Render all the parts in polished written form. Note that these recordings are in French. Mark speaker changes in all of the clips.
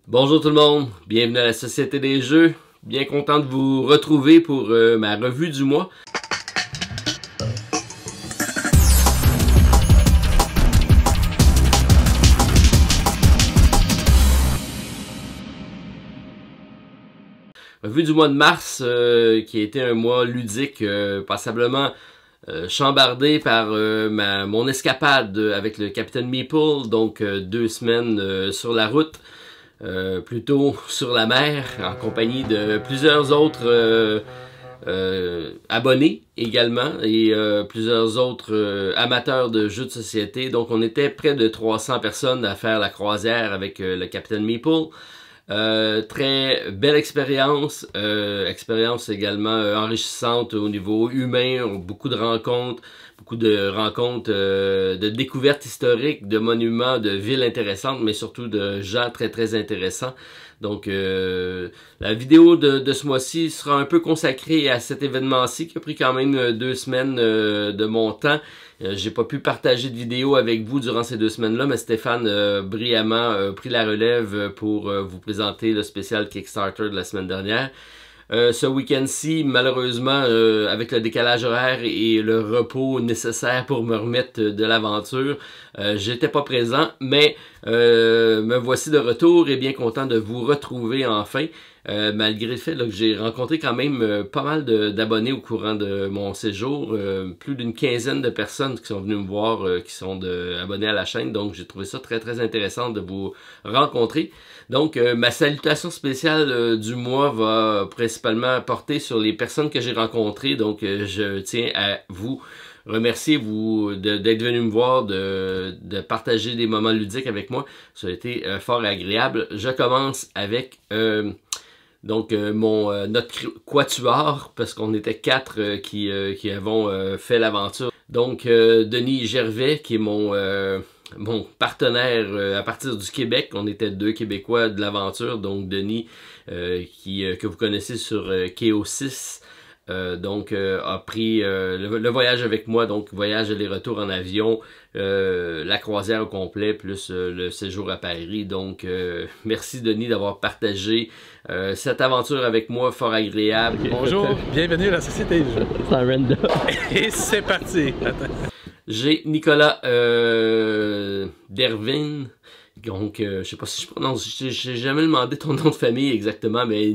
Speaker 1: Bonjour tout le monde, bienvenue à la Société des Jeux. Bien content de vous retrouver pour ma revue du mois. Revue du mois de mars, qui a été un mois ludique, passablement chambardé par mon escapade avec le Capitaine Meeple, donc 2 semaines sur la route. Plutôt sur la mer, en compagnie de plusieurs autres abonnés également et plusieurs autres amateurs de jeux de société. Donc on était près de 300 personnes à faire la croisière avec le Capitaine Meeple. Très belle expérience, expérience également enrichissante au niveau humain, beaucoup de rencontres, de découvertes historiques, de monuments, de villes intéressantes, mais surtout de gens très intéressants. Donc la vidéo de ce mois-ci sera un peu consacrée à cet événement-ci qui a pris quand même 2 semaines de mon temps. J'ai pas pu partager de vidéo avec vous durant ces 2 semaines-là, mais Stéphane brillamment pris la relève pour vous présenter le spécial Kickstarter de la semaine dernière. Ce week-end-ci, malheureusement, avec le décalage horaire et le repos nécessaire pour me remettre de l'aventure, j'étais pas présent, mais me voici de retour et bien content de vous retrouver enfin. Malgré le fait là, que j'ai rencontré quand même pas mal d'abonnés au courant de mon séjour, plus d'une quinzaine de personnes qui sont venues me voir, qui sont abonnés à la chaîne, donc j'ai trouvé ça très intéressant de vous rencontrer. Donc ma salutation spéciale du mois va principalement porter sur les personnes que j'ai rencontrées, donc je tiens à vous remercier d'être venu me voir, de partager des moments ludiques avec moi. Ça a été fort agréable. Je commence avec notre quatuor, parce qu'on était 4 qui avons fait l'aventure. Donc Denis Gervais, qui est mon partenaire à partir du Québec. On était 2 Québécois de l'aventure, donc Denis que vous connaissez sur KO6. A pris le voyage avec moi, donc voyage aller-retour en avion, la croisière au complet, plus le séjour à Paris. Donc merci Denis d'avoir partagé cette aventure avec moi, fort agréable.
Speaker 2: Okay. Bonjour, bienvenue à la Société des Jeux.
Speaker 3: C'est un random.
Speaker 2: Et c'est parti.
Speaker 1: J'ai Nicolas Dervin. Donc, je sais pas si je prononce, j'ai jamais demandé ton nom de famille exactement, mais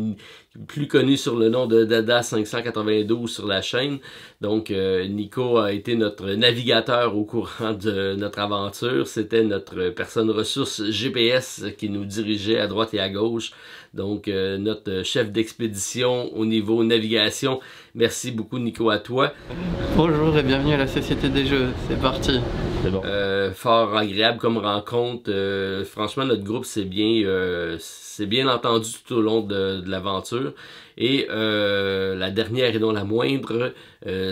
Speaker 1: plus connu sur le nom de Dada 592 sur la chaîne. Donc, Nico a été notre navigateur au courant de notre aventure. C'était notre personne ressource GPS qui nous dirigeait à droite et à gauche. Donc, notre chef d'expédition au niveau navigation. Merci beaucoup Nico à toi.
Speaker 3: Bonjour et bienvenue à la Société des Jeux, c'est parti.
Speaker 2: C'est bon.
Speaker 1: Fort agréable comme rencontre. Franchement, notre groupe s'est bien entendu tout au long de l'aventure. Et la dernière et non la moindre,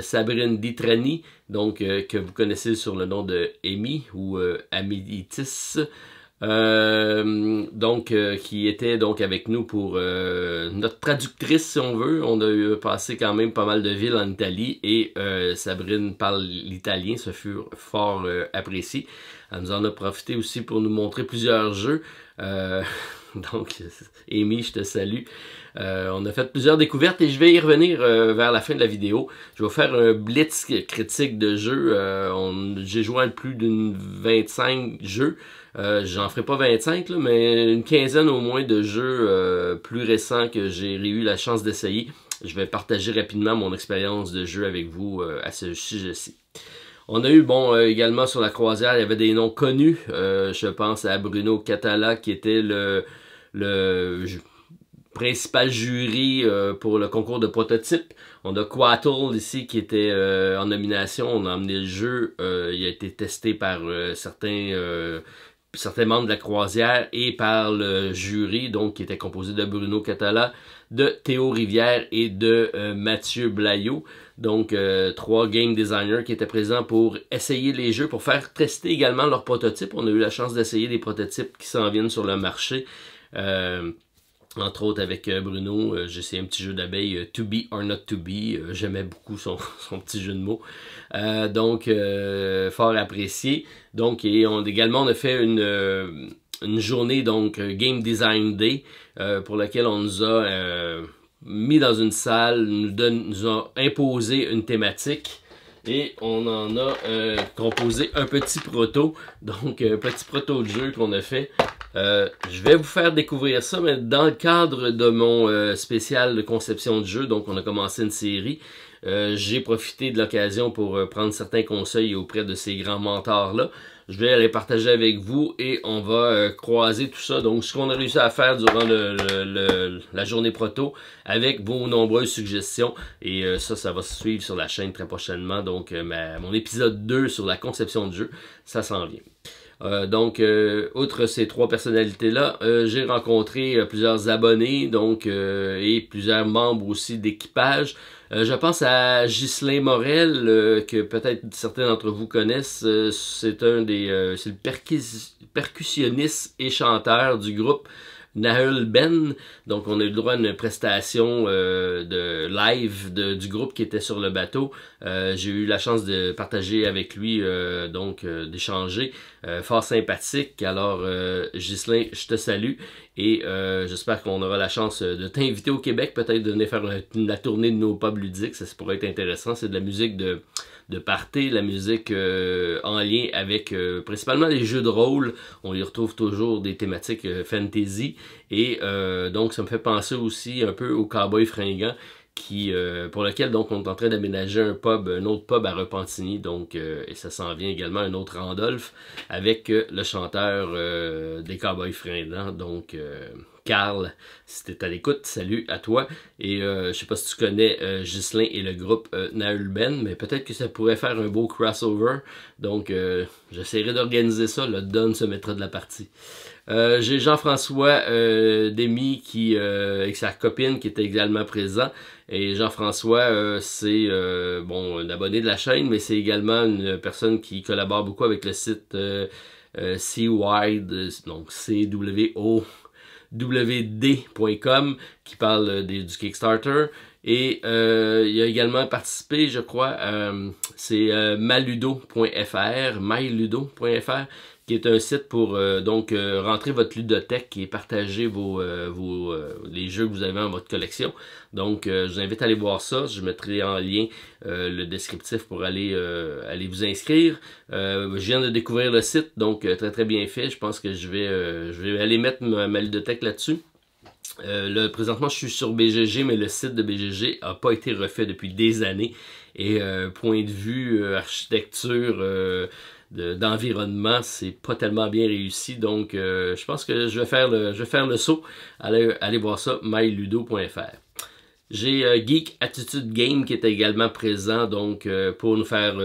Speaker 1: Sabrine Ditrani, donc que vous connaissez sur le nom de Amy ou Amiditis. Qui était donc avec nous pour notre traductrice si on veut. On a passé quand même pas mal de villes en Italie et Sabrine parle l'italien, ce fut fort apprécié. Elle nous en a profité aussi pour nous montrer plusieurs jeux. Donc Amy, je te salue. On a fait plusieurs découvertes et je vais y revenir vers la fin de la vidéo. Je vais faire un blitz critique de jeux. J'ai joué à plus d'une 25 jeux. J'en ferai pas 25, là, mais une quinzaine au moins de jeux plus récents que j'ai eu la chance d'essayer. Je vais partager rapidement mon expérience de jeu avec vous à ce sujet-ci. On a eu, également sur la croisière, il y avait des noms connus. Je pense à Bruno Catala qui était le principal jury pour le concours de prototype. On a Quattle ici qui était en nomination. On a emmené le jeu. Il a été testé par certains membres de la croisière et par le jury, donc qui était composé de Bruno Catala, de Théo Rivière et de Mathieu Blaillot. Donc 3 game designers qui étaient présents pour essayer les jeux, pour faire tester également leurs prototypes. On a eu la chance d'essayer des prototypes qui s'en viennent sur le marché. Entre autres avec Bruno, j'ai essayé un petit jeu d'abeilles, To Be or Not To Be. J'aimais beaucoup son petit jeu de mots. Fort apprécié. Donc, et également, on a fait une journée, donc Game Design Day, pour laquelle on nous a mis dans une salle, nous a imposé une thématique. Et on en a composé un petit proto, donc un petit proto de jeu qu'on a fait. Je vais vous faire découvrir ça, mais dans le cadre de mon spécial de conception de jeu, donc on a commencé une série. J'ai profité de l'occasion pour prendre certains conseils auprès de ces grands mentors-là. Je vais les partager avec vous et on va croiser tout ça. Donc, ce qu'on a réussi à faire durant la journée proto avec vos nombreuses suggestions. Et ça va se suivre sur la chaîne très prochainement. Donc, mon épisode 2 sur la conception de jeu, ça s'en vient. Donc, outre ces 3 personnalités-là, j'ai rencontré plusieurs abonnés donc et plusieurs membres aussi d'équipage. Je pense à Ghislain Morel, que peut-être certains d'entre vous connaissent. C'est c'est le percussionniste et chanteur du groupe Nahul Ben. Donc on a eu le droit à une prestation de live du groupe qui était sur le bateau. J'ai eu la chance de partager avec lui, d'échanger. Fort sympathique. Alors Ghislain, je te salue et j'espère qu'on aura la chance de t'inviter au Québec, peut-être de venir faire la tournée de nos pubs ludiques. Ça pourrait être intéressant. C'est de la musique de party, la musique en lien avec principalement les jeux de rôle. On y retrouve toujours des thématiques fantasy et donc ça me fait penser aussi un peu au Cowboy Fringant pour lequel donc on est en train d'aménager un autre pub à Repentigny, donc et ça s'en vient également un autre Randolph avec le chanteur des Cowboys Fringants, donc Carl, si t'es à l'écoute, salut à toi. Et je sais pas si tu connais Ghislain et le groupe Nahul Ben, mais peut-être que ça pourrait faire un beau crossover. Donc j'essaierai d'organiser ça, le Don se mettra de la partie. J'ai Jean-François Demy avec sa copine qui était également présent. Et Jean-François, c'est un abonné de la chaîne, mais c'est également une personne qui collabore beaucoup avec le site CWD, donc CWOWD.com, qui parle du Kickstarter. Et il a également participé, je crois, c'est myludo.fr, qui est un site pour rentrer votre ludothèque et partager les jeux que vous avez dans votre collection. Donc, je vous invite à aller voir ça. Je mettrai en lien le descriptif pour aller vous inscrire. Je viens de découvrir le site, donc très très bien fait. Je pense que je vais aller mettre ma ludothèque là-dessus. Présentement, je suis sur BGG, mais le site de BGG n'a pas été refait depuis des années. Et point de vue architecture d'environnement, c'est pas tellement bien réussi. Donc, je pense que je vais faire le saut. Allez voir ça, myludo.fr. J'ai Geek Attitude Game qui est également présent donc pour nous faire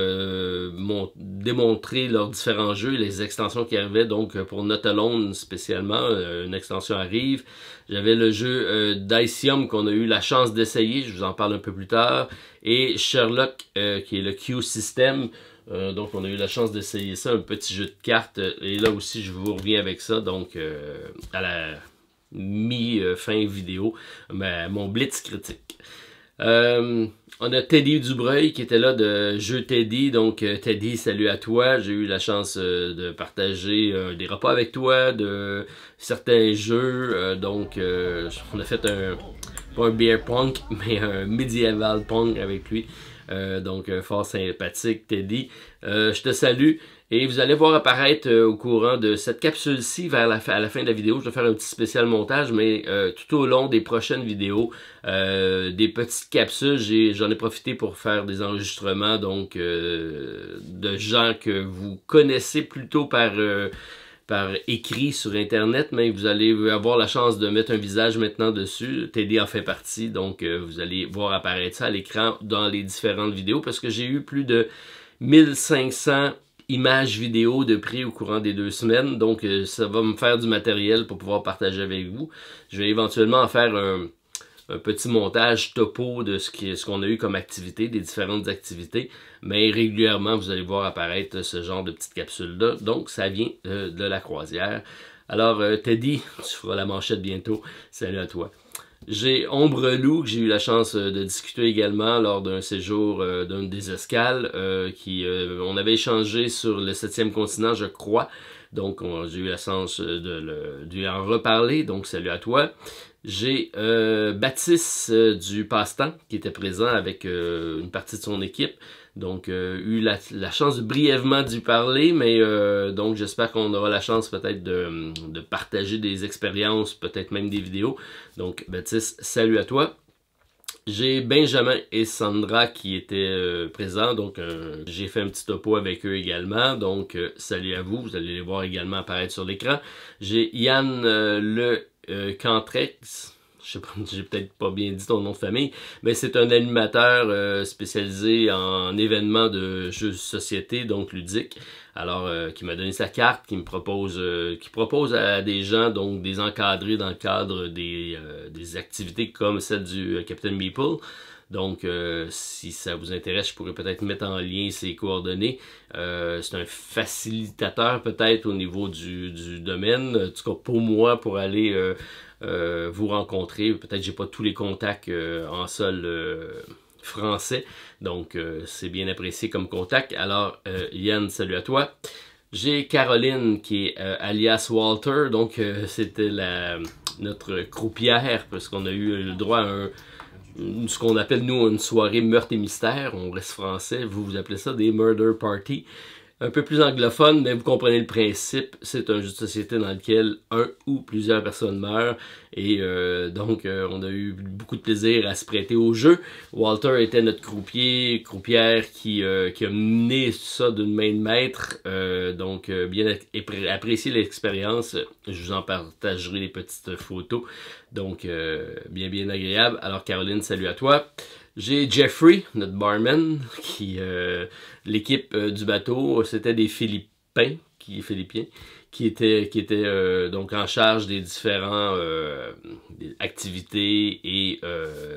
Speaker 1: démontrer leurs différents jeux, les extensions qui arrivaient. Donc pour Not Alone spécialement, une extension arrive. J'avais le jeu Dicium qu'on a eu la chance d'essayer, je vous en parle un peu plus tard. Et Sherlock qui est le Q System. Donc on a eu la chance d'essayer ça, un petit jeu de cartes. Et là aussi je vous reviens avec ça, donc à la mi-fin vidéo, mon blitz critique. On a Teddy Dubreuil qui était là de Jeu Teddy. Donc Teddy, salut à toi. J'ai eu la chance de partager des repas avec toi, de certains jeux. On a fait pas un beer punk, mais un medieval punk avec lui. Fort sympathique Teddy. Je te salue. Et vous allez voir apparaître au courant de cette capsule-ci à la fin de la vidéo. Je vais faire un petit spécial montage, mais tout au long des prochaines vidéos, des petites capsules, j'en ai profité pour faire des enregistrements donc de gens que vous connaissez plutôt par écrit sur Internet, mais vous allez avoir la chance de mettre un visage maintenant dessus. Teddy en fait partie, donc vous allez voir apparaître ça à l'écran dans les différentes vidéos, parce que j'ai eu plus de 1500 images vidéo de prix au courant des 2 semaines, donc ça va me faire du matériel pour pouvoir partager avec vous. Je vais éventuellement en faire un petit montage topo de ce qu'on a eu comme activité, des différentes activités, mais régulièrement vous allez voir apparaître ce genre de petites capsules-là, donc ça vient de la croisière. Alors Teddy, tu feras la manchette bientôt, salut à toi. J'ai Ombre Loup, que j'ai eu la chance de discuter également lors d'un séjour d'une des escales, on avait échangé sur le 7e continent, je crois. Donc, j'ai eu la chance de lui en reparler. Donc, salut à toi. J'ai Baptiste du Passe-Temps qui était présent avec une partie de son équipe. Donc, eu la chance de brièvement d'y parler, mais donc j'espère qu'on aura la chance peut-être de partager des expériences, peut-être même des vidéos. Donc, Baptiste, salut à toi. J'ai Benjamin et Sandra qui étaient présents, donc j'ai fait un petit topo avec eux également, donc salut à vous allez les voir également apparaître sur l'écran. J'ai Yann Cantrex, je sais pas, j'ai peut-être pas bien dit ton nom de famille, mais c'est un animateur spécialisé en événements de jeux de société, donc ludiques. Alors, qui m'a donné sa carte, qui propose à des gens, donc des encadrés dans le cadre des activités comme celle du Captain Meeple. Donc, si ça vous intéresse, je pourrais peut-être mettre en lien ses coordonnées. C'est un facilitateur peut-être au niveau du domaine, en tout cas pour moi, pour aller vous rencontrer. Peut-être j'ai pas tous les contacts en sol français, donc c'est bien apprécié comme contact. Alors Yann, salut à toi. J'ai Caroline qui est alias Walter, donc c'était notre croupière, parce qu'on a eu le droit à ce qu'on appelle nous une soirée meurtre et mystère. On reste français, vous appelez ça des murder party. Un peu plus anglophone, mais vous comprenez le principe. C'est un jeu de société dans lequel un ou plusieurs personnes meurent. Et donc, on a eu beaucoup de plaisir à se prêter au jeu. Walter était notre croupière qui a mené ça d'une main de maître. Donc, bien apprécié l'expérience. Je vous en partagerai les petites photos. Donc, bien agréable. Alors, Caroline, salut à toi. J'ai Jeffrey, notre barman, qui l'équipe du bateau, c'était des Philippiens, qui étaient donc en charge des différents activités et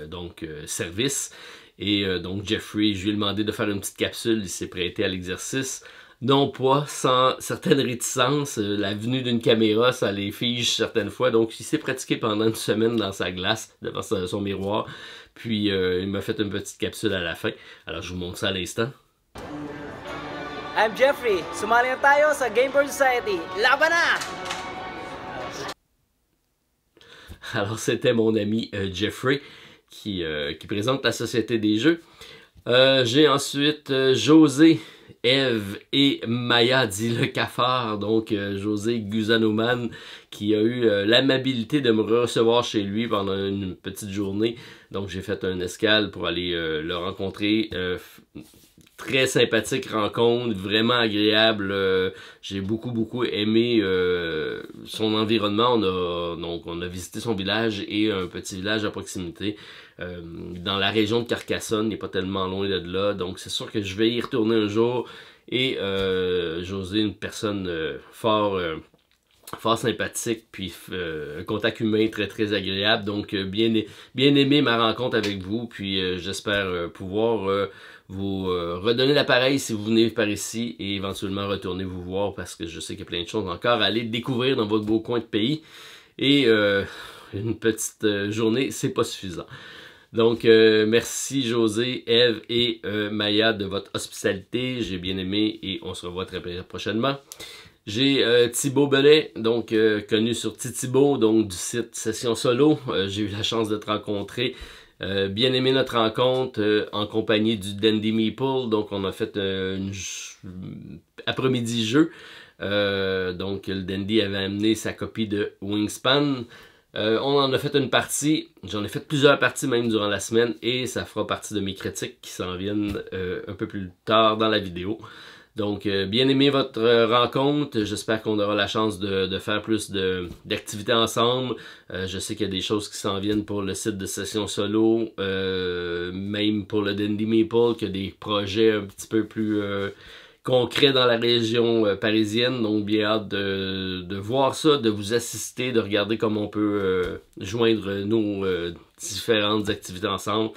Speaker 1: donc services. Et donc Jeffrey, je lui ai demandé de faire une petite capsule, il s'est prêté à l'exercice. Non pas sans certaines réticences, la venue d'une caméra, ça les fige certaines fois, donc il s'est pratiqué pendant une semaine dans sa glace, devant son miroir, puis il m'a fait une petite capsule à la fin. Alors je vous montre ça à l'instant.
Speaker 4: I'm Jeffrey, sumali na tayo sa Game Board Society, laban na!
Speaker 1: Alors c'était mon ami Jeffrey qui présente la Société des Jeux. J'ai ensuite José, Eve et Maya dit le cafard, donc José Guzanoman qui a eu l'amabilité de me recevoir chez lui pendant une petite journée. Donc j'ai fait un escale pour aller le rencontrer. Très sympathique rencontre, vraiment agréable. J'ai beaucoup aimé son environnement. On a visité son village et un petit village à proximité. Dans la région de Carcassonne, il n'est pas tellement loin de là. Donc c'est sûr que je vais y retourner un jour. Et José, une personne fort sympathique, puis un contact humain très agréable. Donc bien aimé ma rencontre avec vous. Puis j'espère pouvoir vous redonner l'appareil si vous venez par ici et éventuellement retourner vous voir parce que je sais qu'il y a plein de choses encore à aller découvrir dans votre beau coin de pays. Et une petite journée, c'est pas suffisant. Donc, merci José, Eve et Maya de votre hospitalité. J'ai bien aimé et on se revoit très prochainement. J'ai Thibaut Bellet, donc connu sur Titibo, donc du site Session Solo. J'ai eu la chance de te rencontrer. Bien aimé notre rencontre en compagnie du Dandy Meeple. Donc, on a fait un après-midi jeu. Donc, le Dandy avait amené sa copie de Wingspan. On en a fait une partie, j'en ai fait plusieurs parties même durant la semaine et ça fera partie de mes critiques qui s'en viennent un peu plus tard dans la vidéo. Donc, bien aimé votre rencontre, j'espère qu'on aura la chance de faire plus d'activités ensemble. Je sais qu'il y a des choses qui s'en viennent pour le site de Session Solo, même pour le Dandy Meeple, qu'il y a des projets un petit peu plus concret dans la région parisienne, donc bien hâte de voir ça, de vous assister, de regarder comment on peut joindre nos différentes activités ensemble.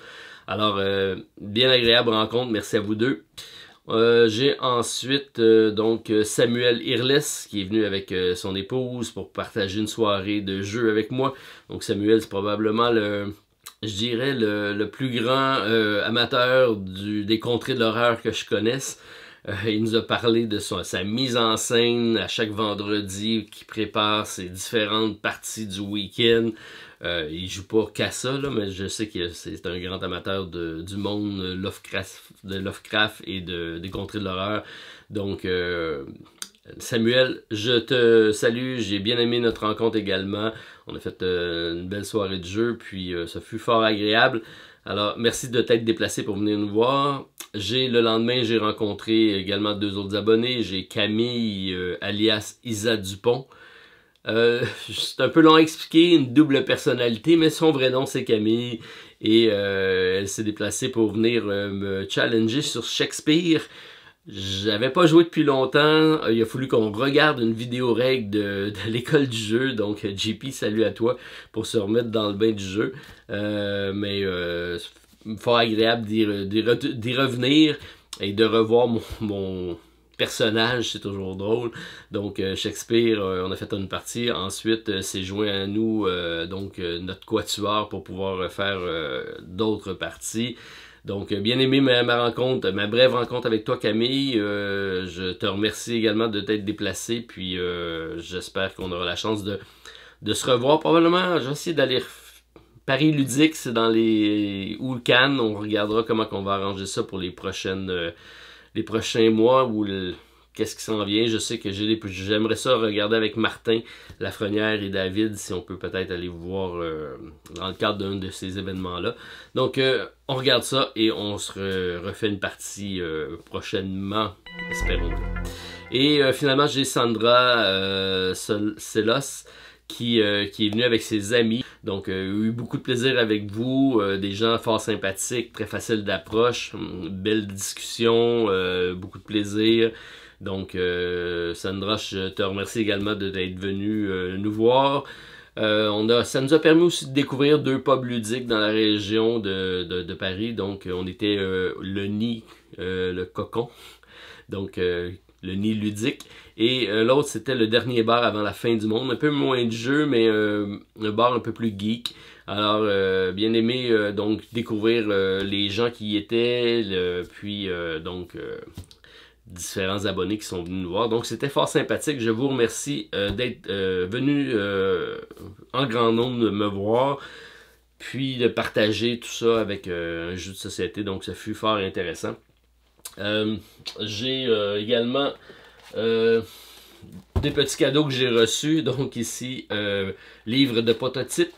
Speaker 1: Alors, bien agréable rencontre, merci à vous deux. J'ai ensuite donc Samuel Irles qui est venu avec son épouse pour partager une soirée de jeu avec moi. Donc Samuel, c'est probablement je dirais le plus grand amateur des contrées de l'horreur que je connaisse. Il nous a parlé de sa mise en scène à chaque vendredi qui prépare ses différentes parties du week-end. Il joue pas qu'à ça, là, mais je sais que c'est un grand amateur du monde de Lovecraft et des contrées de l'horreur. Donc, Samuel, je te salue. J'ai bien aimé notre rencontre également. On a fait une belle soirée de jeu, puis ça fut fort agréable. Alors, merci de t'être déplacé pour venir nous voir. Le lendemain, j'ai rencontré également 2 autres abonnés. J'ai Camille, alias Isa Dupont. C'est un peu long à expliquer, une double personnalité, mais son vrai nom, c'est Camille. Et elle s'est déplacée pour venir me challenger sur Shakespeare. J'avais pas joué depuis longtemps. Il a fallu qu'on regarde une vidéo règle de l'école du jeu. Donc, JP, salut à toi pour se remettre dans le bain du jeu. Mais fort agréable d'y revenir et de revoir mon personnage, c'est toujours drôle. Donc, Shakespeare, on a fait une partie. Ensuite, c'est joint à nous, notre quatuor pour pouvoir faire d'autres parties. Donc, bien aimé ma brève rencontre avec toi, Camille. Je te remercie également de t'être déplacé. Puis, j'espère qu'on aura la chance de se revoir. Probablement, j'ai essayé d'aller Paris Ludique, c'est dans ou Cannes. On regardera comment on va arranger ça pour les prochains mois ou qu'est-ce qui s'en vient. Je sais que j'aimerais ça regarder avec Martin Lafrenière et David si on peut peut-être aller vous voir dans le cadre d'un de ces événements-là. Donc, on regarde ça et on se refait une partie prochainement, espérons. Et finalement, j'ai Sandra Selos qui est venue avec ses amis. Donc, eu beaucoup de plaisir avec vous, des gens fort sympathiques, très faciles d'approche, belle discussion, beaucoup de plaisir. Donc, Sandra, je te remercie également d'être venue nous voir. Ça nous a permis aussi de découvrir 2 pubs ludiques dans la région de Paris. Donc, on était le Nid, le Cocon. Donc, le Nid ludique. Et l'autre, c'était le dernier bar avant la fin du monde. Un peu moins de jeu, mais un bar un peu plus geek. Alors, bien aimé donc découvrir les gens qui y étaient, différents abonnés qui sont venus nous voir. Donc, c'était fort sympathique. Je vous remercie d'être venus en grand nombre me voir, puis de partager tout ça avec un jeu de société. Donc, ça fut fort intéressant. J'ai également des petits cadeaux que j'ai reçus. Donc, ici, livre de prototype,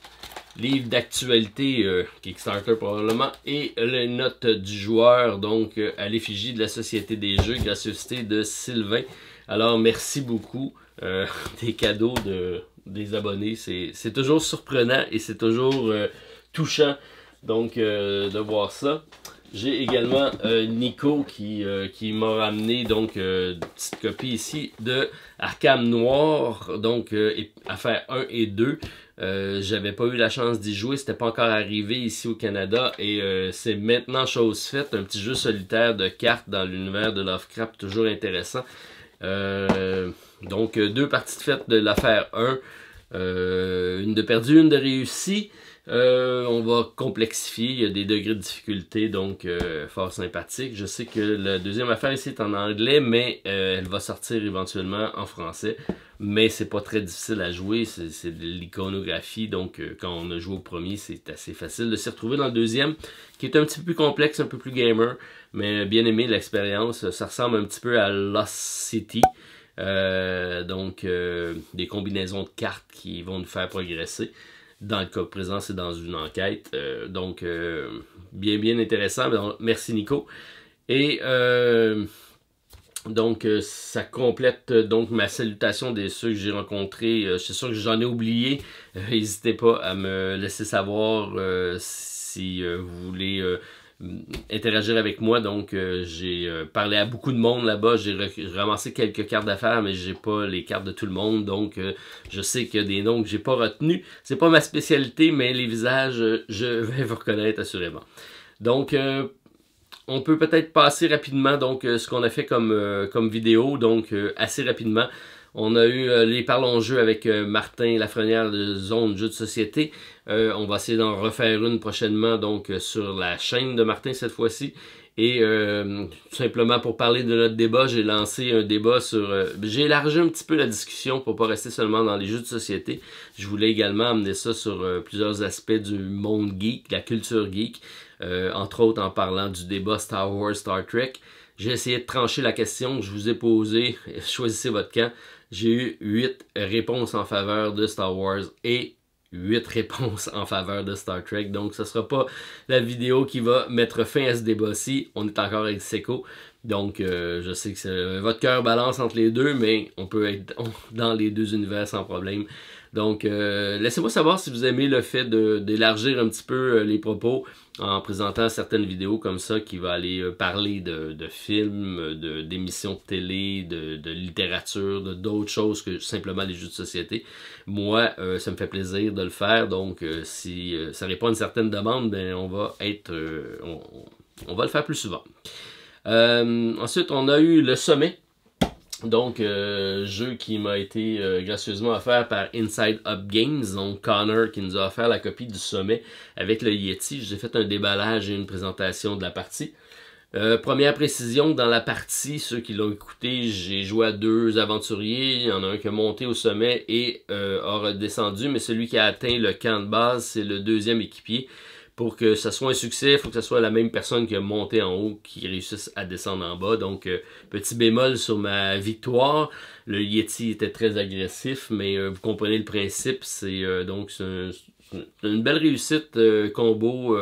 Speaker 1: livre d'actualité, Kickstarter probablement, et les notes du joueur, donc à l'effigie de la Société des Jeux, gracieuseté de Sylvain. Alors, merci beaucoup des cadeaux des abonnés. C'est toujours surprenant et c'est toujours touchant donc de voir ça. J'ai également Nico qui m'a ramené donc une petite copie ici de Arkham Noir, donc affaire 1 et 2. J'avais pas eu la chance d'y jouer, c'était pas encore arrivé ici au Canada et c'est maintenant chose faite, un petit jeu solitaire de cartes dans l'univers de Lovecraft, toujours intéressant. Donc 2 parties de fête de l'affaire 1, une de perdue, une de réussie. On va complexifier, il y a des degrés de difficulté, donc fort sympathique. Je sais que la deuxième affaire ici est en anglais, mais elle va sortir éventuellement en français. Mais c'est pas très difficile à jouer, c'est de l'iconographie, donc quand on a joué au premier, c'est assez facile de s'y retrouver dans le deuxième, qui est un petit peu plus complexe, un peu plus gamer, mais bien aimé l'expérience. Ça ressemble un petit peu à Lost City, donc des combinaisons de cartes qui vont nous faire progresser. Dans le cas présent, c'est dans une enquête. Donc, bien intéressant. Merci, Nico. Et donc, ça complète donc ma salutation des ceux que j'ai rencontrés. C'est sûr que j'en ai oublié. N'hésitez pas à me laisser savoir si vous voulez interagir avec moi. Donc, j'ai parlé à beaucoup de monde là-bas. J'ai ramassé quelques cartes d'affaires, mais j'ai pas les cartes de tout le monde. Donc, je sais qu'il y a des noms que j'ai pas retenus. C'est pas ma spécialité, mais les visages, je vais vous reconnaître assurément. Donc, on peut peut-être passer rapidement donc ce qu'on a fait comme vidéo. Donc, assez rapidement. On a eu les Parlons Jeux avec Martin Lafrenière de Zone Jeux de Société. On va essayer d'en refaire une prochainement donc sur la chaîne de Martin cette fois-ci. Et tout simplement pour parler de notre débat, j'ai lancé un débat sur... j'ai élargi un petit peu la discussion pour pas rester seulement dans les jeux de société. Je voulais également amener ça sur plusieurs aspects du monde geek, de la culture geek, entre autres en parlant du débat Star Wars, Star Trek. J'ai essayé de trancher la question que je vous ai posée, choisissez votre camp. J'ai eu 8 réponses en faveur de Star Wars et 8 réponses en faveur de Star Trek. Donc, ce ne sera pas la vidéo qui va mettre fin à ce débat-ci. On est encore avec Seco. Donc, je sais que votre cœur balance entre les deux, mais on peut être dans les deux univers sans problème. Donc, laissez-moi savoir si vous aimez le fait d'élargir un petit peu les propos en présentant certaines vidéos comme ça qui va aller parler de films, d'émissions de télé, de littérature, d'autres choses que simplement les jeux de société. Moi, ça me fait plaisir de le faire. Donc, si ça répond à une certaine demande, ben, on va le faire plus souvent. Ensuite, on a eu le sommet. Donc, jeu qui m'a été gracieusement offert par Inside Up Games, donc Connor qui nous a offert la copie du sommet avec le Yeti. J'ai fait un déballage et une présentation de la partie. Première précision, dans la partie, ceux qui l'ont écouté, j'ai joué à 2 aventuriers. Il y en a un qui a monté au sommet et a redescendu, mais celui qui a atteint le camp de base, c'est le 2e équipier. Pour que ça soit un succès, il faut que ce soit la même personne qui a monté en haut qui réussisse à descendre en bas. Donc, petit bémol sur ma victoire. Le Yeti était très agressif, mais vous comprenez le principe. C'est une belle réussite combo.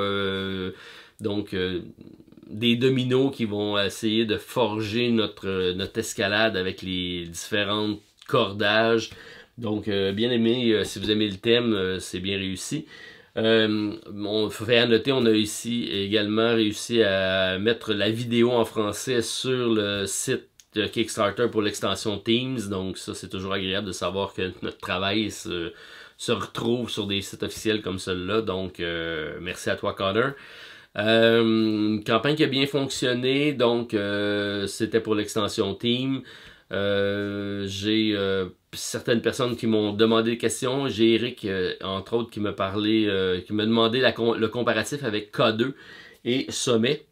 Speaker 1: Des dominos qui vont essayer de forger notre escalade avec les différents cordages. Donc, bien aimé. Si vous aimez le thème, c'est bien réussi. On fait à noter, on a ici également réussi à mettre la vidéo en français sur le site de Kickstarter pour l'extension Teams. Donc ça, c'est toujours agréable de savoir que notre travail se retrouve sur des sites officiels comme celui-là. Donc merci à toi, Connor. Une campagne qui a bien fonctionné. Donc c'était pour l'extension Team. J'ai certaines personnes qui m'ont demandé des questions. J'ai Eric, entre autres, qui m'a parlé, qui m'a demandé le comparatif avec K2 et Sommet.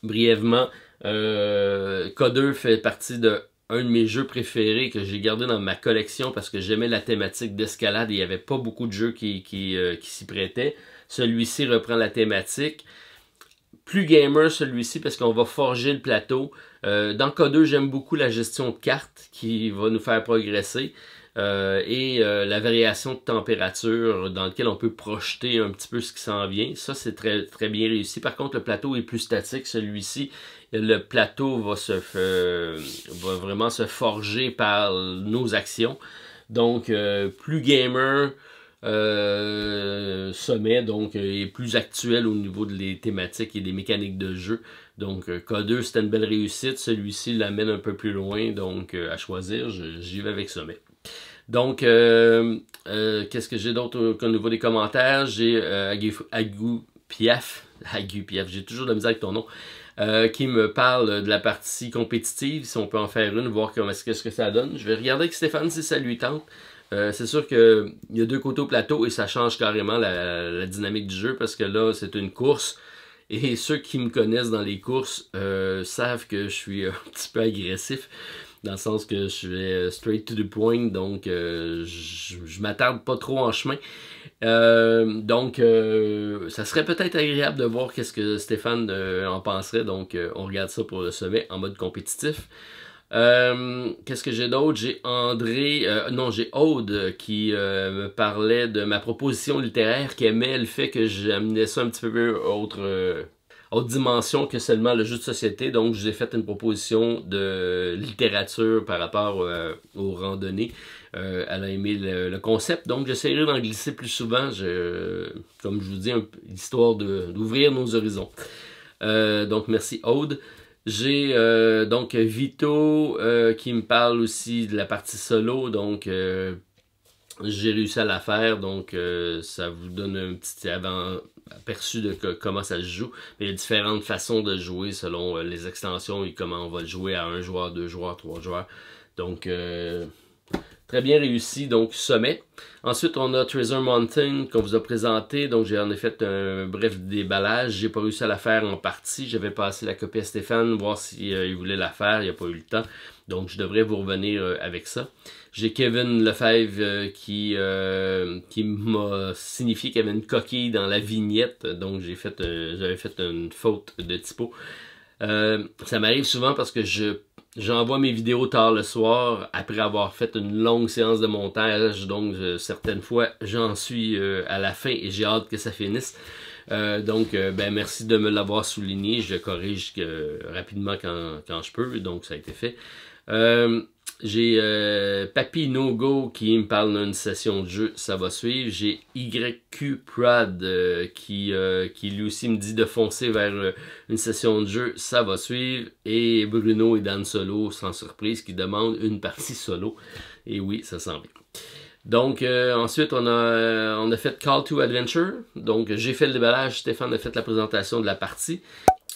Speaker 1: Brièvement, K2 fait partie de un de mes jeux préférés que j'ai gardé dans ma collection parce que j'aimais la thématique d'escalade et il n'y avait pas beaucoup de jeux qui s'y prêtaient. Celui-ci reprend la thématique. Plus gamer celui-ci parce qu'on va forger le plateau. Dans K2, j'aime beaucoup la gestion de cartes qui va nous faire progresser et la variation de température dans laquelle on peut projeter un petit peu ce qui s'en vient. Ça, c'est très, très bien réussi. Par contre, le plateau est plus statique. Celui-ci, le plateau va vraiment se forger par nos actions. Donc, plus gamer... sommet donc est plus actuel au niveau des thématiques et des mécaniques de jeu. Donc K2 c'était une belle réussite, celui-ci l'amène un peu plus loin, donc à choisir, j'y vais avec sommet. Donc qu'est-ce que j'ai d'autre au niveau des commentaires? J'ai Agu Piaf, j'ai toujours de la misère avec ton nom, qui me parle de la partie compétitive, si on peut en faire une, voir qu'est-ce que ça donne. Je vais regarder avec Stéphane si ça lui tente. C'est sûr qu'il y a 2 côtés au plateau et ça change carrément la dynamique du jeu parce que là, c'est une course. Et ceux qui me connaissent dans les courses savent que je suis un petit peu agressif. Dans le sens que je vais straight to the point. Donc, je m'attarde pas trop en chemin. Donc, ça serait peut-être agréable de voir qu'est-ce que Stéphane en penserait. Donc, on regarde ça pour le sommet en mode compétitif. Qu'est-ce que j'ai d'autre? J'ai j'ai Aude qui me parlait de ma proposition littéraire, qui aimait le fait que j'amenais ça un petit peu autre dimension que seulement le jeu de société. Donc j'ai fait une proposition de littérature par rapport aux randonnées. Elle a aimé le concept, donc j'essaierai d'en glisser plus souvent, comme je vous dis, histoire d'ouvrir nos horizons. Donc merci Aude. J'ai donc Vito qui me parle aussi de la partie solo, donc j'ai réussi à la faire, donc ça vous donne un petit aperçu de comment ça se joue. Mais il y a différentes façons de jouer selon les extensions et comment on va le jouer à 1 joueur, 2 joueurs, 3 joueurs. Donc très bien réussi, donc sommet. Ensuite, on a Treasure Mountain qu'on vous a présenté, donc j'en ai fait un bref déballage. J'ai pas réussi à la faire en partie, j'avais passé la copie à Stéphane, voir si il voulait la faire, il n'a pas eu le temps. Donc je devrais vous revenir avec ça. J'ai Kevin Lefebvre qui m'a signifié qu'il y avait une coquille dans la vignette, donc j'avais fait une faute de typo. Ça m'arrive souvent parce que j'envoie mes vidéos tard le soir après avoir fait une longue séance de montage, donc certaines fois j'en suis à la fin et j'ai hâte que ça finisse. Ben merci de me l'avoir souligné, je corrige rapidement quand je peux, donc ça a été fait. J'ai Papy No Go qui me parle d'une session de jeu, ça va suivre. J'ai YQ Prad qui lui aussi me dit de foncer vers une session de jeu, ça va suivre. Et Bruno et Dan Solo, sans surprise, qui demandent une partie solo. Et oui, ça s'en vient. Donc ensuite on a fait Call to Adventure. Donc j'ai fait le déballage, Stéphane a fait la présentation de la partie.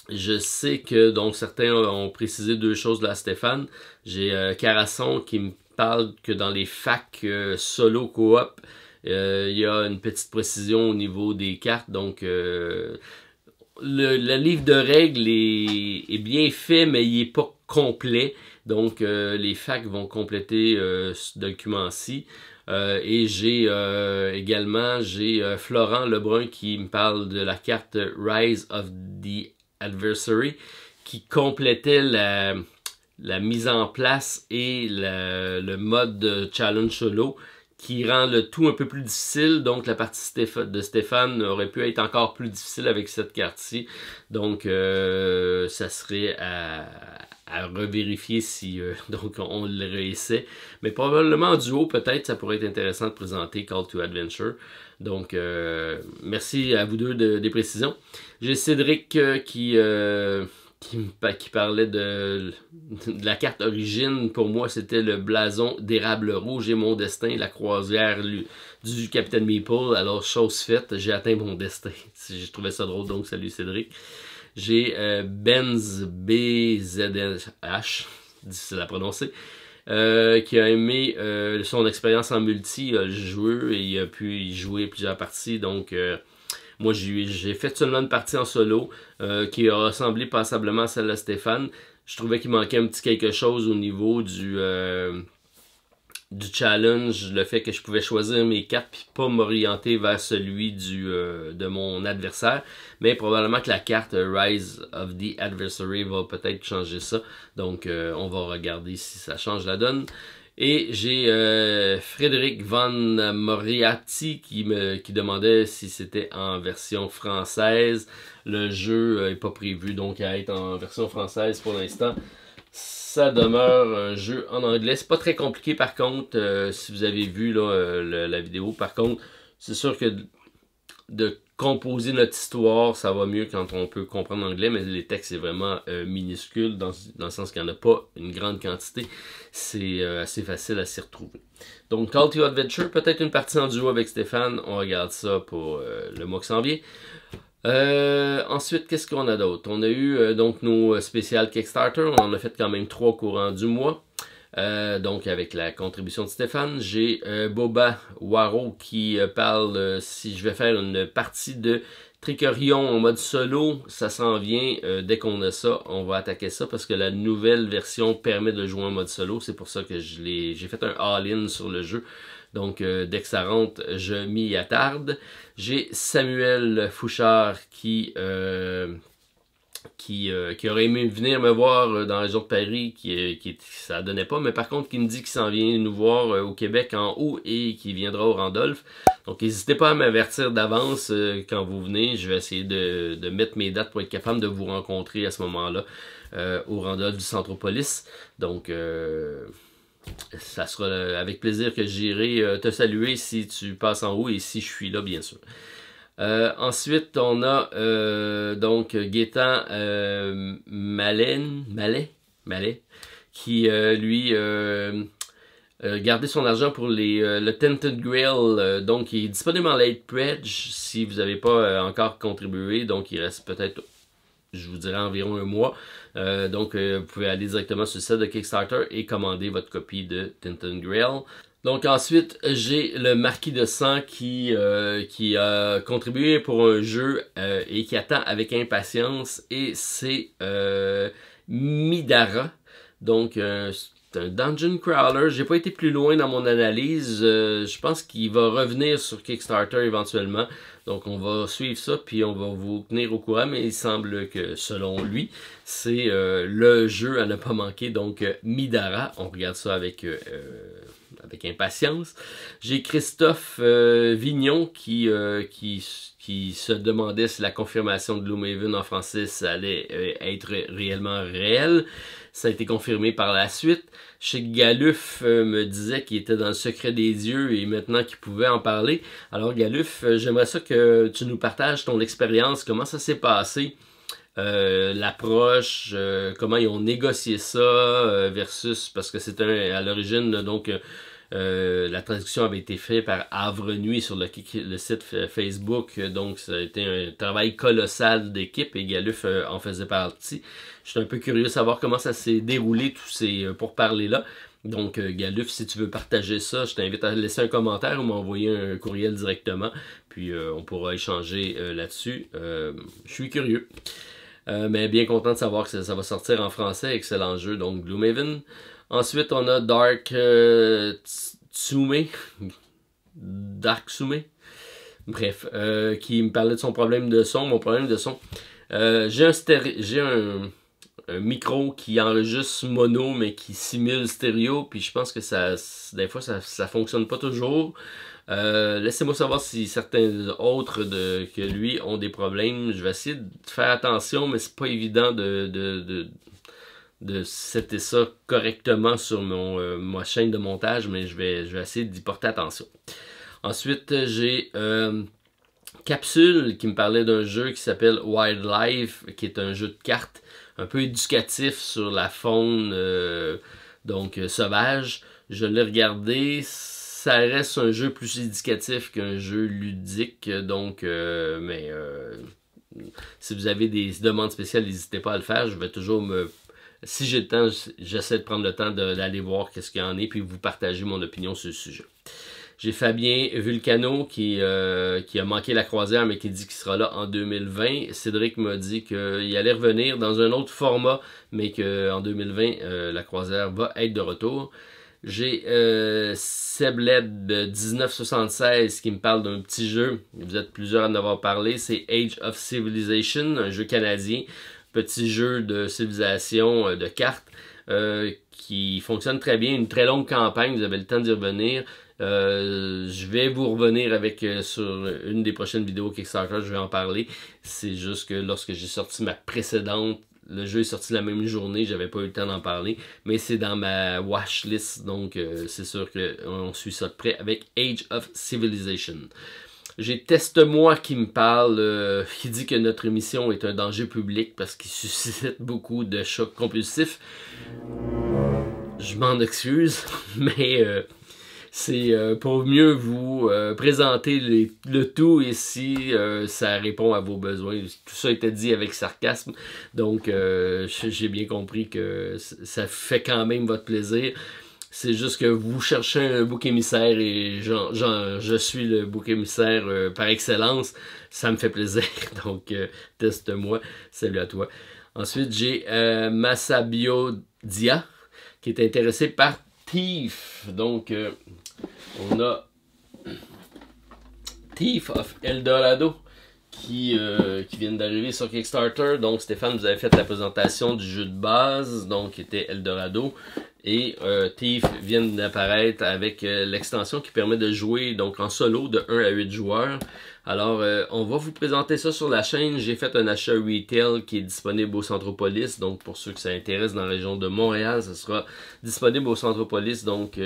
Speaker 1: Je sais que donc certains ont précisé deux choses là, Stéphane. J'ai Carasson qui me parle que dans les facs solo coop, il y a une petite précision au niveau des cartes. Donc le livre de règles est bien fait, mais il n'est pas complet. Donc les facs vont compléter ce document-ci. Et j'ai également Florent Lebrun qui me parle de la carte Rise of the Adversary qui complétait la mise en place et le mode de challenge solo qui rend le tout un peu plus difficile. Donc la partie de Stéphane aurait pu être encore plus difficile avec cette carte-ci. Donc ça serait à revérifier si donc on le réessaie. Mais probablement en duo, peut-être ça pourrait être intéressant de présenter Call to Adventure. Donc merci à vous deux des précisions. J'ai Cédric qui parlait de la carte origine. Pour moi, c'était le blason d'érable rouge et mon destin, la croisière du Capitaine Meeple. Alors, chose faite, j'ai atteint mon destin. J'ai trouvé ça drôle, donc salut Cédric. J'ai Benz BZH, difficile à prononcer, qui a aimé son expérience en multi, il a joué et il a pu y jouer plusieurs parties. Donc, moi, j'ai fait seulement une partie en solo qui a ressemblé passablement à celle de Stéphane. Je trouvais qu'il manquait un petit quelque chose au niveau du challenge, le fait que je pouvais choisir mes cartes puis pas m'orienter vers celui de mon adversaire. Mais probablement que la carte Rise of the Adversary va peut-être changer ça. Donc, on va regarder si ça change la donne. Et j'ai Frédéric Van Moriarty qui demandait si c'était en version française. Le jeu n'est pas prévu donc à être en version française pour l'instant. Ça demeure un jeu en anglais. C'est pas très compliqué par contre, si vous avez vu là, la vidéo. Par contre, c'est sûr que de composer notre histoire, ça va mieux quand on peut comprendre l'anglais, mais les textes c'est vraiment minuscule dans le sens qu'il n'y en a pas une grande quantité. C'est assez facile à s'y retrouver. Donc Call to Adventure, peut-être une partie en duo avec Stéphane, on regarde ça pour le mois qui s'en vient. Ensuite, qu'est-ce qu'on a d'autre? On a eu donc nos spéciales Kickstarter, on en a fait quand même 3 courant du mois. Donc avec la contribution de Stéphane, j'ai Boba Waro qui parle si je vais faire une partie de Tricorion en mode solo, ça s'en vient, dès qu'on a ça, on va attaquer ça parce que la nouvelle version permet de jouer en mode solo, c'est pour ça que j'ai fait un all-in sur le jeu. Donc dès que ça rentre, je m'y attarde. J'ai Samuel Fouchard qui aurait aimé venir me voir dans la région de Paris, ça donnait pas, mais par contre qui me dit qu'il s'en vient nous voir au Québec en haut et qui viendra au Randolph. Donc n'hésitez pas à m'avertir d'avance quand vous venez, je vais essayer de mettre mes dates pour être capable de vous rencontrer à ce moment-là au Randolph du Centropolis. Donc ça sera avec plaisir que j'irai te saluer si tu passes en haut et si je suis là bien sûr. Ensuite, on a donc Gaétan Mallet, qui lui gardait son argent pour le Tinted Grail, donc il est disponible en late pledge si vous n'avez pas encore contribué, donc il reste peut-être, je vous dirais, environ un mois. Donc vous pouvez aller directement sur le site de Kickstarter et commander votre copie de Tinted Grail. Donc ensuite, j'ai le Marquis de Sang qui a contribué pour un jeu et qui attend avec impatience, et c'est Midara. Donc c'est un dungeon crawler. J'ai pas été plus loin dans mon analyse. Je pense qu'il va revenir sur Kickstarter éventuellement. Donc on va suivre ça, puis on va vous tenir au courant, mais il semble que selon lui, c'est le jeu à ne pas manquer. Donc Midara, on regarde ça avec impatience. J'ai Christophe Vignon qui se demandait si la confirmation de Gloomhaven en français ça allait être réellement réel. Ça a été confirmé par la suite. Chez Galuf me disait qu'il était dans le secret des dieux et maintenant qu'il pouvait en parler. Alors Galuf, j'aimerais ça que tu nous partages ton expérience, comment ça s'est passé, l'approche, comment ils ont négocié ça versus, parce que c'est à l'origine donc la traduction avait été faite par Havre Nuit sur le site Facebook, donc ça a été un travail colossal d'équipe et Galuf en faisait partie. Je suis un peu curieux de savoir comment ça s'est déroulé, tous ces pourparlers-là. Donc Galuf, si tu veux partager ça, je t'invite à laisser un commentaire ou m'envoyer un courriel directement, puis on pourra échanger là-dessus. Je suis curieux. Mais bien content de savoir que ça va sortir en français. Excellent jeu, donc Gloomhaven. Ensuite, on a Dark Tsume. Bref, qui me parlait de son problème de son. Mon problème de son. J'ai un micro qui enregistre mono, mais qui simule stéréo. Puis je pense que des fois, ça fonctionne pas toujours. Laissez-moi savoir si certains autres que lui ont des problèmes. Je vais essayer de faire attention, mais c'est pas évident de setter ça correctement sur ma chaîne de montage, mais je vais essayer d'y porter attention. Ensuite, j'ai Capsule qui me parlait d'un jeu qui s'appelle Wildlife, qui est un jeu de cartes un peu éducatif sur la faune sauvage. Je l'ai regardé, ça reste un jeu plus éducatif qu'un jeu ludique, donc si vous avez des demandes spéciales, n'hésitez pas à le faire. Je vais toujours si j'ai le temps, j'essaie de prendre le temps d'aller voir qu'est-ce qu'il y en est, puis vous partager mon opinion sur le sujet. J'ai Fabien Vulcano qui a manqué la croisière, mais qui dit qu'il sera là en 2020. Cédric m'a dit qu'il allait revenir dans un autre format, mais qu'en 2020, la croisière va être de retour. J'ai Sebled de 1976 qui me parle d'un petit jeu. Vous êtes plusieurs à en avoir parlé. C'est Age of Civilization, un jeu canadien. Petit jeu de civilisation de cartes qui fonctionne très bien. Une très longue campagne, vous avez le temps d'y revenir. Je vais vous revenir sur une des prochaines vidéos Kickstarter, je vais en parler. C'est juste que lorsque j'ai sorti ma précédente, le jeu est sorti la même journée, j'avais pas eu le temps d'en parler, mais c'est dans ma watchlist, donc c'est sûr qu'on suit ça de près avec Age of Civilization. J'ai Teste-moi qui me parle, qui dit que notre émission est un danger public parce qu'il suscite beaucoup de chocs compulsifs. Je m'en excuse, mais c'est pour mieux vous présenter le tout ici, ça répond à vos besoins. Tout ça était dit avec sarcasme, donc j'ai bien compris que ça fait quand même votre plaisir. C'est juste que vous cherchez un bouc émissaire et je suis le bouc émissaire par excellence. Ça me fait plaisir, donc teste-moi. Salut à toi. Ensuite, j'ai Masabio Dia qui est intéressé par Thief. Donc, on a Thief of Eldorado qui viennent d'arriver sur Kickstarter. Donc, Stéphane, vous avez fait la présentation du jeu de base, donc qui était Eldorado. Et Thief vient d'apparaître avec l'extension qui permet de jouer donc en solo de 1 à 8 joueurs. Alors, on va vous présenter ça sur la chaîne. J'ai fait un achat retail qui est disponible au Centropolis. Donc, pour ceux que ça intéresse dans la région de Montréal, ça sera disponible au Centropolis. Donc,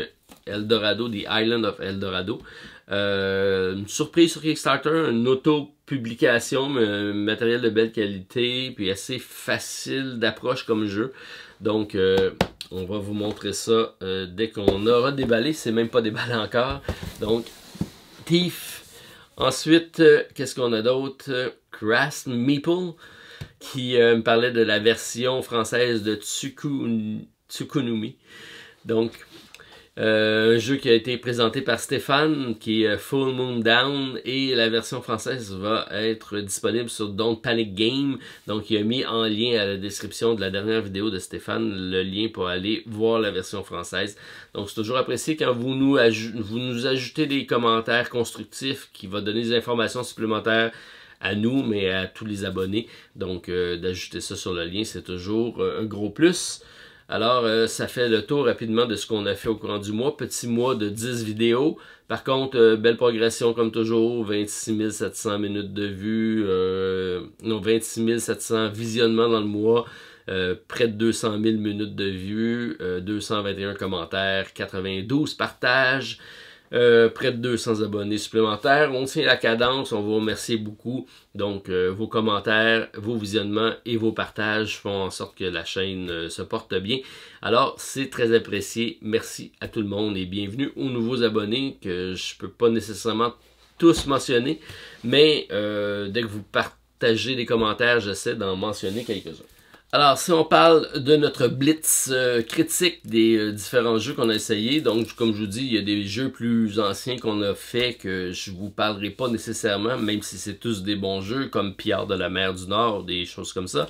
Speaker 1: Eldorado, The Island of Eldorado. Une surprise sur Kickstarter, une auto-publication, un matériel de belle qualité, puis assez facile d'approche comme jeu. Donc, on va vous montrer ça dès qu'on aura déballé. C'est même pas déballé encore. Donc, Thief. Ensuite, qu'est-ce qu'on a d'autre? Crast Meeple, qui me parlait de la version française de Tsukunumi. Donc, Un jeu qui a été présenté par Stéphane, qui est Full Moon Down, et la version française va être disponible sur Don't Panic Game. Donc il a mis en lien à la description de la dernière vidéo de Stéphane le lien pour aller voir la version française. Donc c'est toujours apprécié quand vous nous ajoutez des commentaires constructifs qui vont donner des informations supplémentaires à nous, mais à tous les abonnés. Donc d'ajouter ça sur le lien, c'est toujours un gros plus. Alors, ça fait le tour rapidement de ce qu'on a fait au courant du mois. Petit mois de 10 vidéos. Par contre, belle progression comme toujours. 26 700 minutes de vue. Non, 26 700 visionnements dans le mois. Près de 200 000 minutes de vue. 221 commentaires. 92 partages. Près de 200 abonnés supplémentaires. On tient la cadence, on vous remercie beaucoup. Donc, vos commentaires, vos visionnements et vos partages font en sorte que la chaîne se porte bien. Alors, c'est très apprécié. Merci à tout le monde et bienvenue aux nouveaux abonnés que je peux pas nécessairement tous mentionner. Mais dès que vous partagez des commentaires, j'essaie d'en mentionner quelques-uns. Alors, si on parle de notre blitz critique des différents jeux qu'on a essayés, donc comme je vous dis, il y a des jeux plus anciens qu'on a fait que je vous parlerai pas nécessairement, même si c'est tous des bons jeux, comme Pierre de la mer du Nord, des choses comme ça.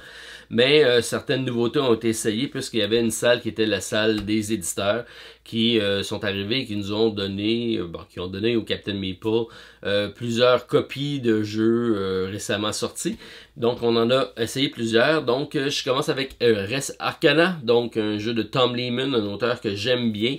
Speaker 1: Mais certaines nouveautés ont été essayées puisqu'il y avait une salle qui était la salle des éditeurs qui sont arrivés et qui nous ont donné, qui ont donné au Captain Meeple plusieurs copies de jeux récemment sortis. Donc on en a essayé plusieurs. Donc je commence avec Res Arcana, donc un jeu de Tom Lehman, un auteur que j'aime bien.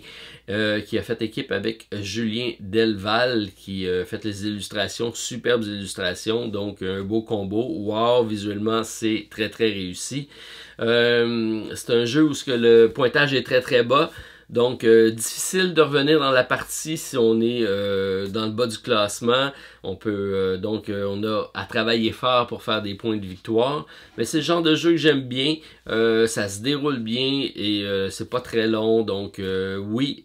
Speaker 1: Qui a fait équipe avec Julien Delval, qui a fait les illustrations, superbes illustrations, donc un beau combo. Wow, visuellement, c'est très très réussi. C'est un jeu où le pointage est très très bas. Donc, difficile de revenir dans la partie si on est dans le bas du classement. On peut on a à travailler fort pour faire des points de victoire. Mais c'est le genre de jeu que j'aime bien. Ça se déroule bien et c'est pas très long. Donc, oui,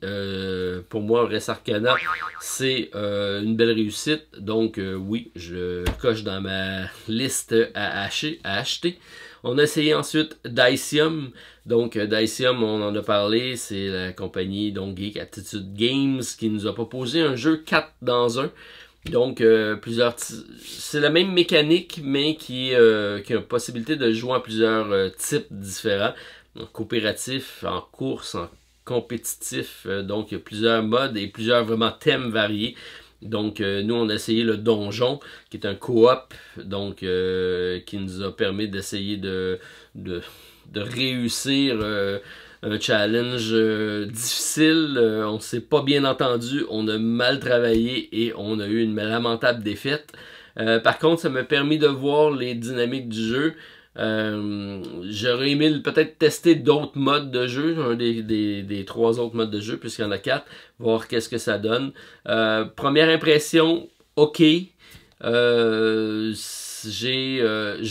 Speaker 1: pour moi, Res Arcana, c'est une belle réussite. Donc, oui, je coche dans ma liste à acheter. On a essayé ensuite Daicium. Donc, Daicium, on en a parlé, c'est la compagnie donc Geek Attitude Games qui nous a proposé un jeu 4 dans 1. Donc, c'est la même mécanique, mais qui a la possibilité de jouer en plusieurs types différents. En coopératif, en course, en compétitif. Donc, il y a plusieurs modes et plusieurs vraiment thèmes variés. Donc, nous, on a essayé le donjon, qui est un coop, donc qui nous a permis d'essayer de réussir un challenge difficile. On ne s'est pas bien entendu, on a mal travaillé et on a eu une lamentable défaite. Par contre, ça m'a permis de voir les dynamiques du jeu. J'aurais aimé peut-être tester d'autres modes de jeu, un des 3 autres modes de jeu, puisqu'il y en a 4, voir qu'est-ce que ça donne. Première impression, ok. Je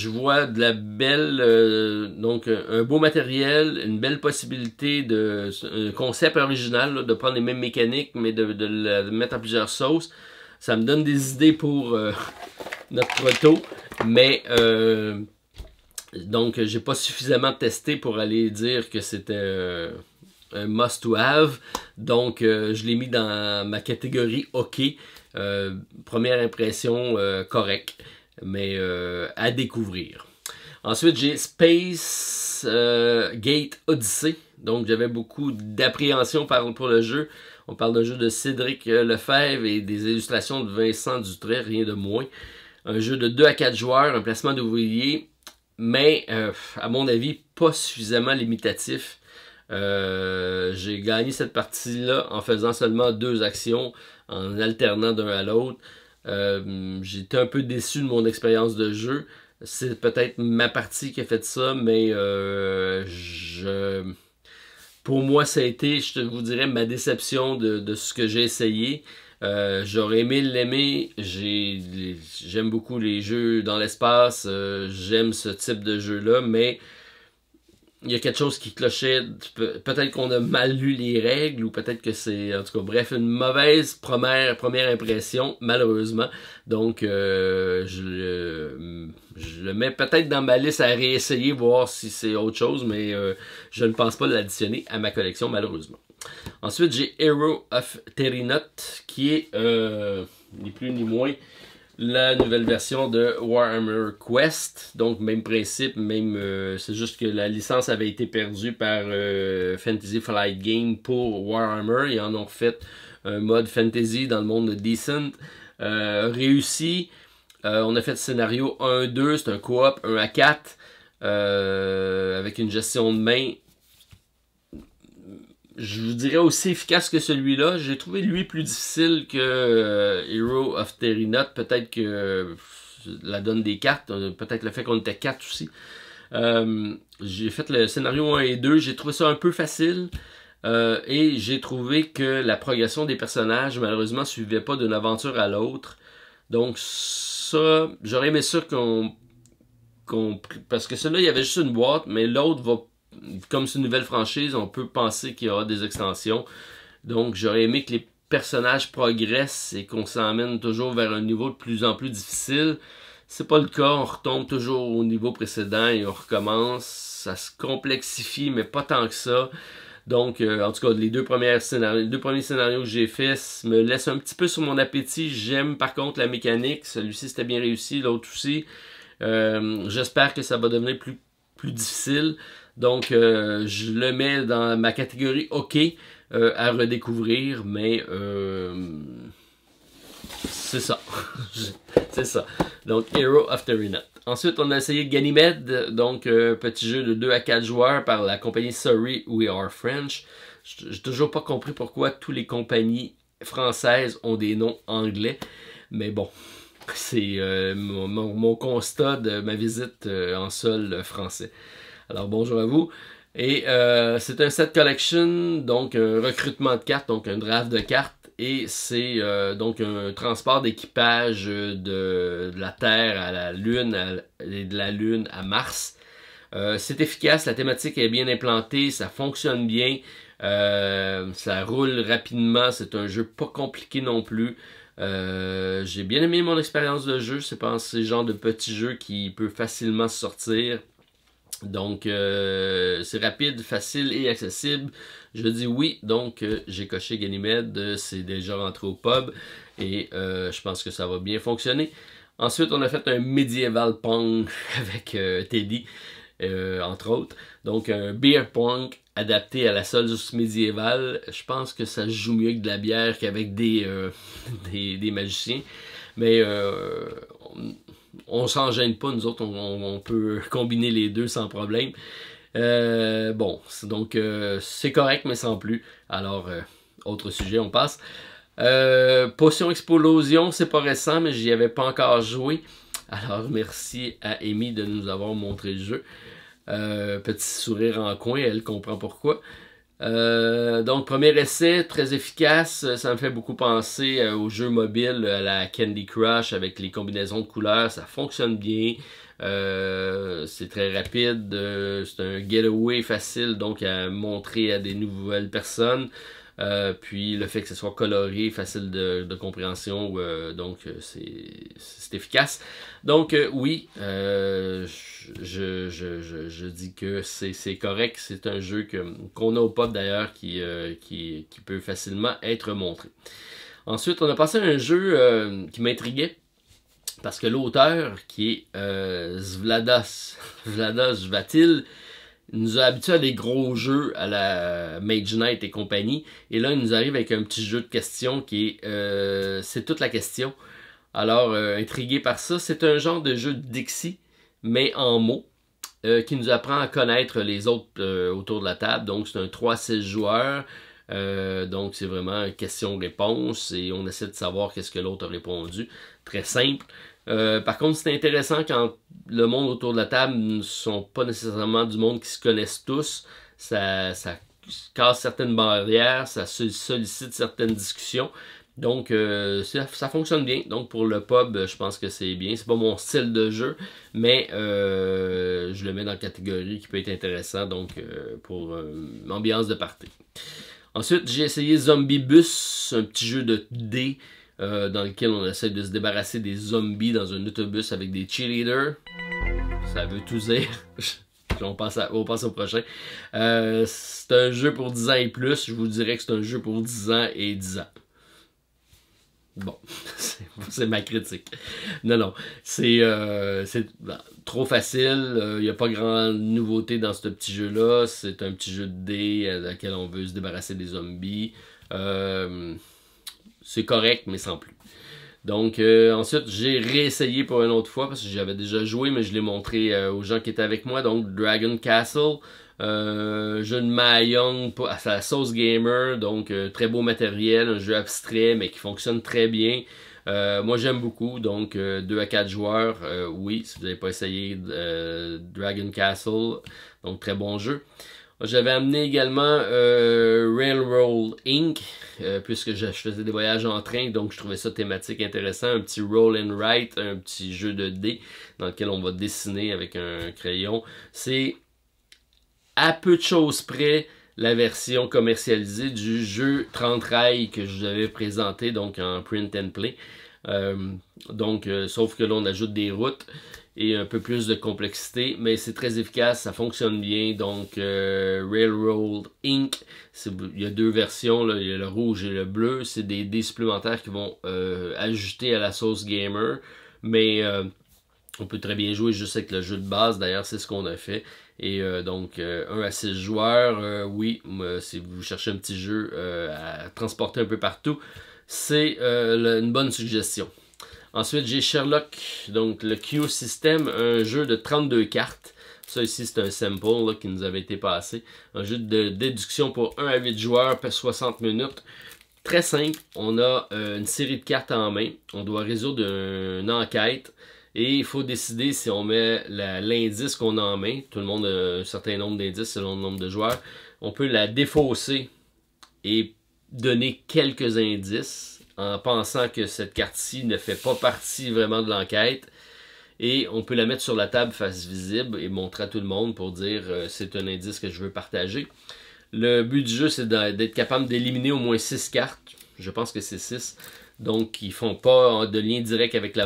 Speaker 1: vois de la belle, donc un beau matériel, une belle possibilité un concept original, là, de prendre les mêmes mécaniques, mais de le mettre en plusieurs sauces. Ça me donne des idées pour notre proto, mais donc j'ai pas suffisamment testé pour aller dire que c'était un must to have. Donc je l'ai mis dans ma catégorie OK. Première impression correcte, mais à découvrir. Ensuite, j'ai Space Gate Odyssey. Donc, j'avais beaucoup d'appréhension pour le jeu. On parle d'un jeu de Cédric Lefebvre et des illustrations de Vincent Dutray, rien de moins. Un jeu de 2 à 4 joueurs, un placement d'ouvriers, mais à mon avis, pas suffisamment limitatif. J'ai gagné cette partie-là en faisant seulement 2 actions, en alternant d'un à l'autre. J'étais un peu déçu de mon expérience de jeu. C'est peut-être ma partie qui a fait ça, mais pour moi, ça a été, je vous dirais, ma déception de ce que j'ai essayé. J'aurais aimé l'aimer. J'aime beaucoup les jeux dans l'espace. J'aime ce type de jeu-là, mais il y a quelque chose qui clochait. Peut-être qu'on a mal lu les règles ou peut-être que c'est, en tout cas, bref, une mauvaise première impression, malheureusement. Donc, je le mets peut-être dans ma liste à réessayer, voir si c'est autre chose, mais je ne pense pas l'additionner à ma collection, malheureusement. Ensuite, j'ai Hero of Terrinot, qui est, ni plus ni moins, la nouvelle version de Warhammer Quest. Donc, même principe, même c'est juste que la licence avait été perdue par Fantasy Flight Game pour Warhammer. Ils en ont fait un mode fantasy dans le monde de Descent. Réussi. On a fait le scénario 1-2, c'est un coop 1 à 4 avec une gestion de main. Je vous dirais aussi efficace que celui-là. J'ai trouvé lui plus difficile que Hero of Terrinot. Peut-être que la donne des cartes, peut-être le fait qu'on était 4 aussi. J'ai fait le scénario 1 et 2, j'ai trouvé ça un peu facile. Et j'ai trouvé que la progression des personnages, malheureusement, ne suivait pas d'une aventure à l'autre. Donc ça, j'aurais aimé ça parce que celui-là, il y avait juste une boîte, mais l'autre va... Comme c'est une nouvelle franchise, on peut penser qu'il y aura des extensions. Donc, j'aurais aimé que les personnages progressent et qu'on s'emmène toujours vers un niveau de plus en plus difficile. C'est pas le cas, on retombe toujours au niveau précédent et on recommence. Ça se complexifie, mais pas tant que ça. Donc, en tout cas, les deux premiers scénarios que j'ai faits me laissent un petit peu sur mon appétit. J'aime par contre la mécanique. Celui-ci, c'était bien réussi, l'autre aussi. J'espère que ça va devenir plus difficile. Donc, je le mets dans ma catégorie OK à redécouvrir, mais c'est ça. C'est ça. Donc, Hero of Terrinot. Ensuite, on a essayé Ganymede, donc petit jeu de 2 à 4 joueurs par la compagnie Sorry We Are French. J'ai toujours pas compris pourquoi toutes les compagnies françaises ont des noms anglais, mais bon. C'est mon constat de ma visite en sol français. Alors bonjour à vous. Et c'est un set collection, donc un recrutement de cartes, donc un draft de cartes. Et c'est donc un transport d'équipage de la Terre à la Lune et de la Lune à Mars. C'est efficace, la thématique est bien implantée, ça fonctionne bien, ça roule rapidement, c'est un jeu pas compliqué non plus. J'ai bien aimé mon expérience de jeu, c'est pas ce genre de petit jeu qui peut facilement sortir. Donc, c'est rapide, facile et accessible. Je dis oui, donc j'ai coché Ganymede, c'est déjà rentré au pub et je pense que ça va bien fonctionner. Ensuite, on a fait un Medieval Pong avec Teddy, entre autres. Donc, un Beer Pong adapté à la sauce médiévale. Je pense que ça joue mieux avec de la bière qu'avec des magiciens. Mais on s'en gêne pas, nous autres, on peut combiner les deux sans problème. Bon, donc c'est correct, mais sans plus. Alors, autre sujet, on passe. Potion Explosion, c'est pas récent, mais j'y avais pas encore joué. Alors, merci à Amy de nous avoir montré le jeu. Petit sourire en coin, elle comprend pourquoi. Donc, premier essai, très efficace. Ça me fait beaucoup penser aux jeux mobiles, à la Candy Crush avec les combinaisons de couleurs. Ça fonctionne bien. C'est très rapide. C'est un getaway facile donc à montrer à des nouvelles personnes. Puis le fait que ce soit coloré, facile de compréhension, donc c'est efficace. Donc oui, je dis que c'est correct. C'est un jeu qu'on a au pub d'ailleurs qui peut facilement être montré. Ensuite, on a passé à un jeu qui m'intriguait. Parce que l'auteur, qui est Vladas Vatil, nous a habitués à des gros jeux à la Mage Knight et compagnie. Et là, il nous arrive avec un petit jeu de questions qui est C'est toute la question. Alors, intrigué par ça, c'est un genre de jeu de Dixie, mais en mots, qui nous apprend à connaître les autres autour de la table. Donc, c'est un 3-6 joueurs. Donc, c'est vraiment question-réponse et on essaie de savoir qu'est-ce que l'autre a répondu. Très simple. Par contre, c'est intéressant quand le monde autour de la table ne sont pas nécessairement du monde qui se connaissent tous. Ça casse certaines barrières, ça sollicite certaines discussions. Donc, ça fonctionne bien. Donc, pour le pub, je pense que c'est bien. C'est pas mon style de jeu, mais je le mets dans la catégorie qui peut être intéressant, donc pour ambiance de party. Ensuite, j'ai essayé Zombie Bus, un petit jeu de dés dans lequel on essaie de se débarrasser des zombies dans un autobus avec des cheerleaders. Ça veut tout dire. On passe au prochain. C'est un jeu pour 10 ans et plus. Je vous dirais que c'est un jeu pour 10 ans et 10 ans. Bon, c'est ma critique. Non, c'est trop facile. Il n'y a pas grande nouveauté dans ce petit jeu-là. C'est un petit jeu de dés dans lequel on veut se débarrasser des zombies. C'est correct, mais sans plus. Donc, ensuite, j'ai réessayé pour une autre fois, parce que j'avais déjà joué, mais je l'ai montré aux gens qui étaient avec moi. Donc, Dragon Castle, jeu de Mahjong à sa sauce gamer, donc très beau matériel, un jeu abstrait, mais qui fonctionne très bien. Moi, j'aime beaucoup, donc 2 à 4 joueurs, oui, si vous n'avez pas essayé Dragon Castle, donc très bon jeu. J'avais amené également Railroad Inc. Puisque je faisais des voyages en train, donc je trouvais ça thématique intéressant. Un petit roll and write, un petit jeu de dés dans lequel on va dessiner avec un crayon. C'est à peu de choses près la version commercialisée du jeu 30 rails que je vous avais présenté, donc en print and play. Sauf que là on ajoute des routes et un peu plus de complexité, mais c'est très efficace, ça fonctionne bien. Donc Railroad Inc. Il y a 2 versions, là, il y a le rouge et le bleu, c'est des dés supplémentaires qui vont ajouter à la sauce gamer, mais on peut très bien jouer juste avec le jeu de base. D'ailleurs, c'est ce qu'on a fait. Et 1 à 6 joueurs, oui, si vous cherchez un petit jeu à transporter un peu partout, c'est une bonne suggestion. Ensuite, j'ai Sherlock, donc le Q System, un jeu de 32 cartes. Ça ici, c'est un sample là, qui nous avait été passé. Un jeu de déduction pour 1 à 8 joueurs, per 60 minutes. Très simple, on a une série de cartes en main. On doit résoudre une enquête. Et il faut décider si on met l'indice qu'on a en main. Tout le monde a un certain nombre d'indices selon le nombre de joueurs. On peut la défausser et donner quelques indices en pensant que cette carte-ci ne fait pas partie vraiment de l'enquête. Et on peut la mettre sur la table face visible et montrer à tout le monde pour dire c'est un indice que je veux partager. Le but du jeu, c'est d'être capable d'éliminer au moins 6 cartes. Je pense que c'est 6. Donc, qui ne font pas de lien direct avec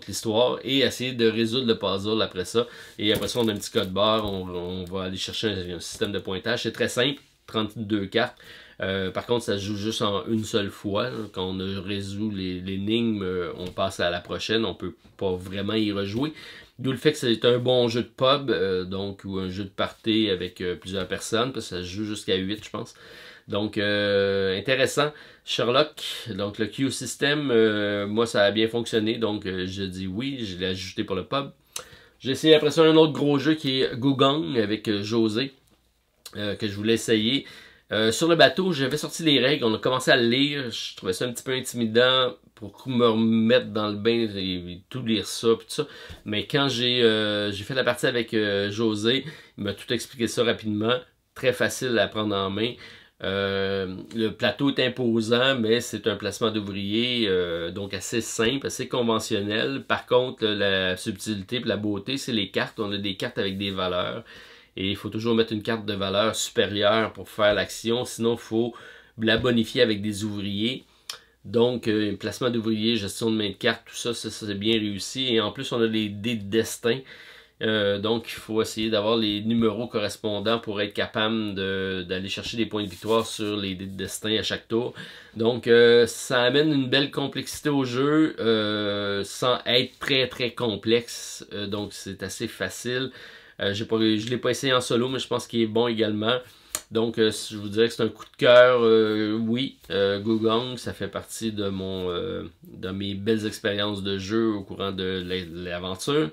Speaker 1: l'histoire. Et essayer de résoudre le puzzle après ça. Et après ça, on a un petit code barre. On va aller chercher un système de pointage. C'est très simple. 32 cartes. Par contre, ça se joue juste en une seule fois. Quand on résout l'énigme, on passe à la prochaine. On ne peut pas vraiment y rejouer. D'où le fait que c'est un bon jeu de pub, ou un jeu de party avec plusieurs personnes, parce que ça se joue jusqu'à 8, je pense. Donc, intéressant. Sherlock, donc le Q System, moi ça a bien fonctionné, donc je dis oui, je l'ai ajouté pour le pub. J'ai essayé après ça un autre gros jeu qui est Gugong avec José, que je voulais essayer. Sur le bateau, j'avais sorti les règles, on a commencé à le lire, je trouvais ça un petit peu intimidant pour me remettre dans le bain et tout lire ça, puis tout ça. Mais quand j'ai fait la partie avec José, il m'a tout expliqué ça rapidement, très facile à prendre en main. Le plateau est imposant, mais c'est un placement d'ouvriers, donc assez simple, assez conventionnel. Par contre, la subtilité et la beauté, c'est les cartes. On a des cartes avec des valeurs. Et il faut toujours mettre une carte de valeur supérieure pour faire l'action. Sinon, il faut la bonifier avec des ouvriers. Donc, placement d'ouvriers, gestion de main de cartes, tout ça, c'est bien réussi. Et en plus, on a les dés de destin. Donc, il faut essayer d'avoir les numéros correspondants pour être capable d'aller chercher des points de victoire sur les dés de destin à chaque tour. Donc, ça amène une belle complexité au jeu sans être très très complexe. Donc, c'est assez facile. Je ne l'ai pas essayé en solo, mais je pense qu'il est bon également. Donc, je vous dirais que c'est un coup de cœur. Oui, Gugong, ça fait partie de mes belles expériences de jeu au courant de l'aventure.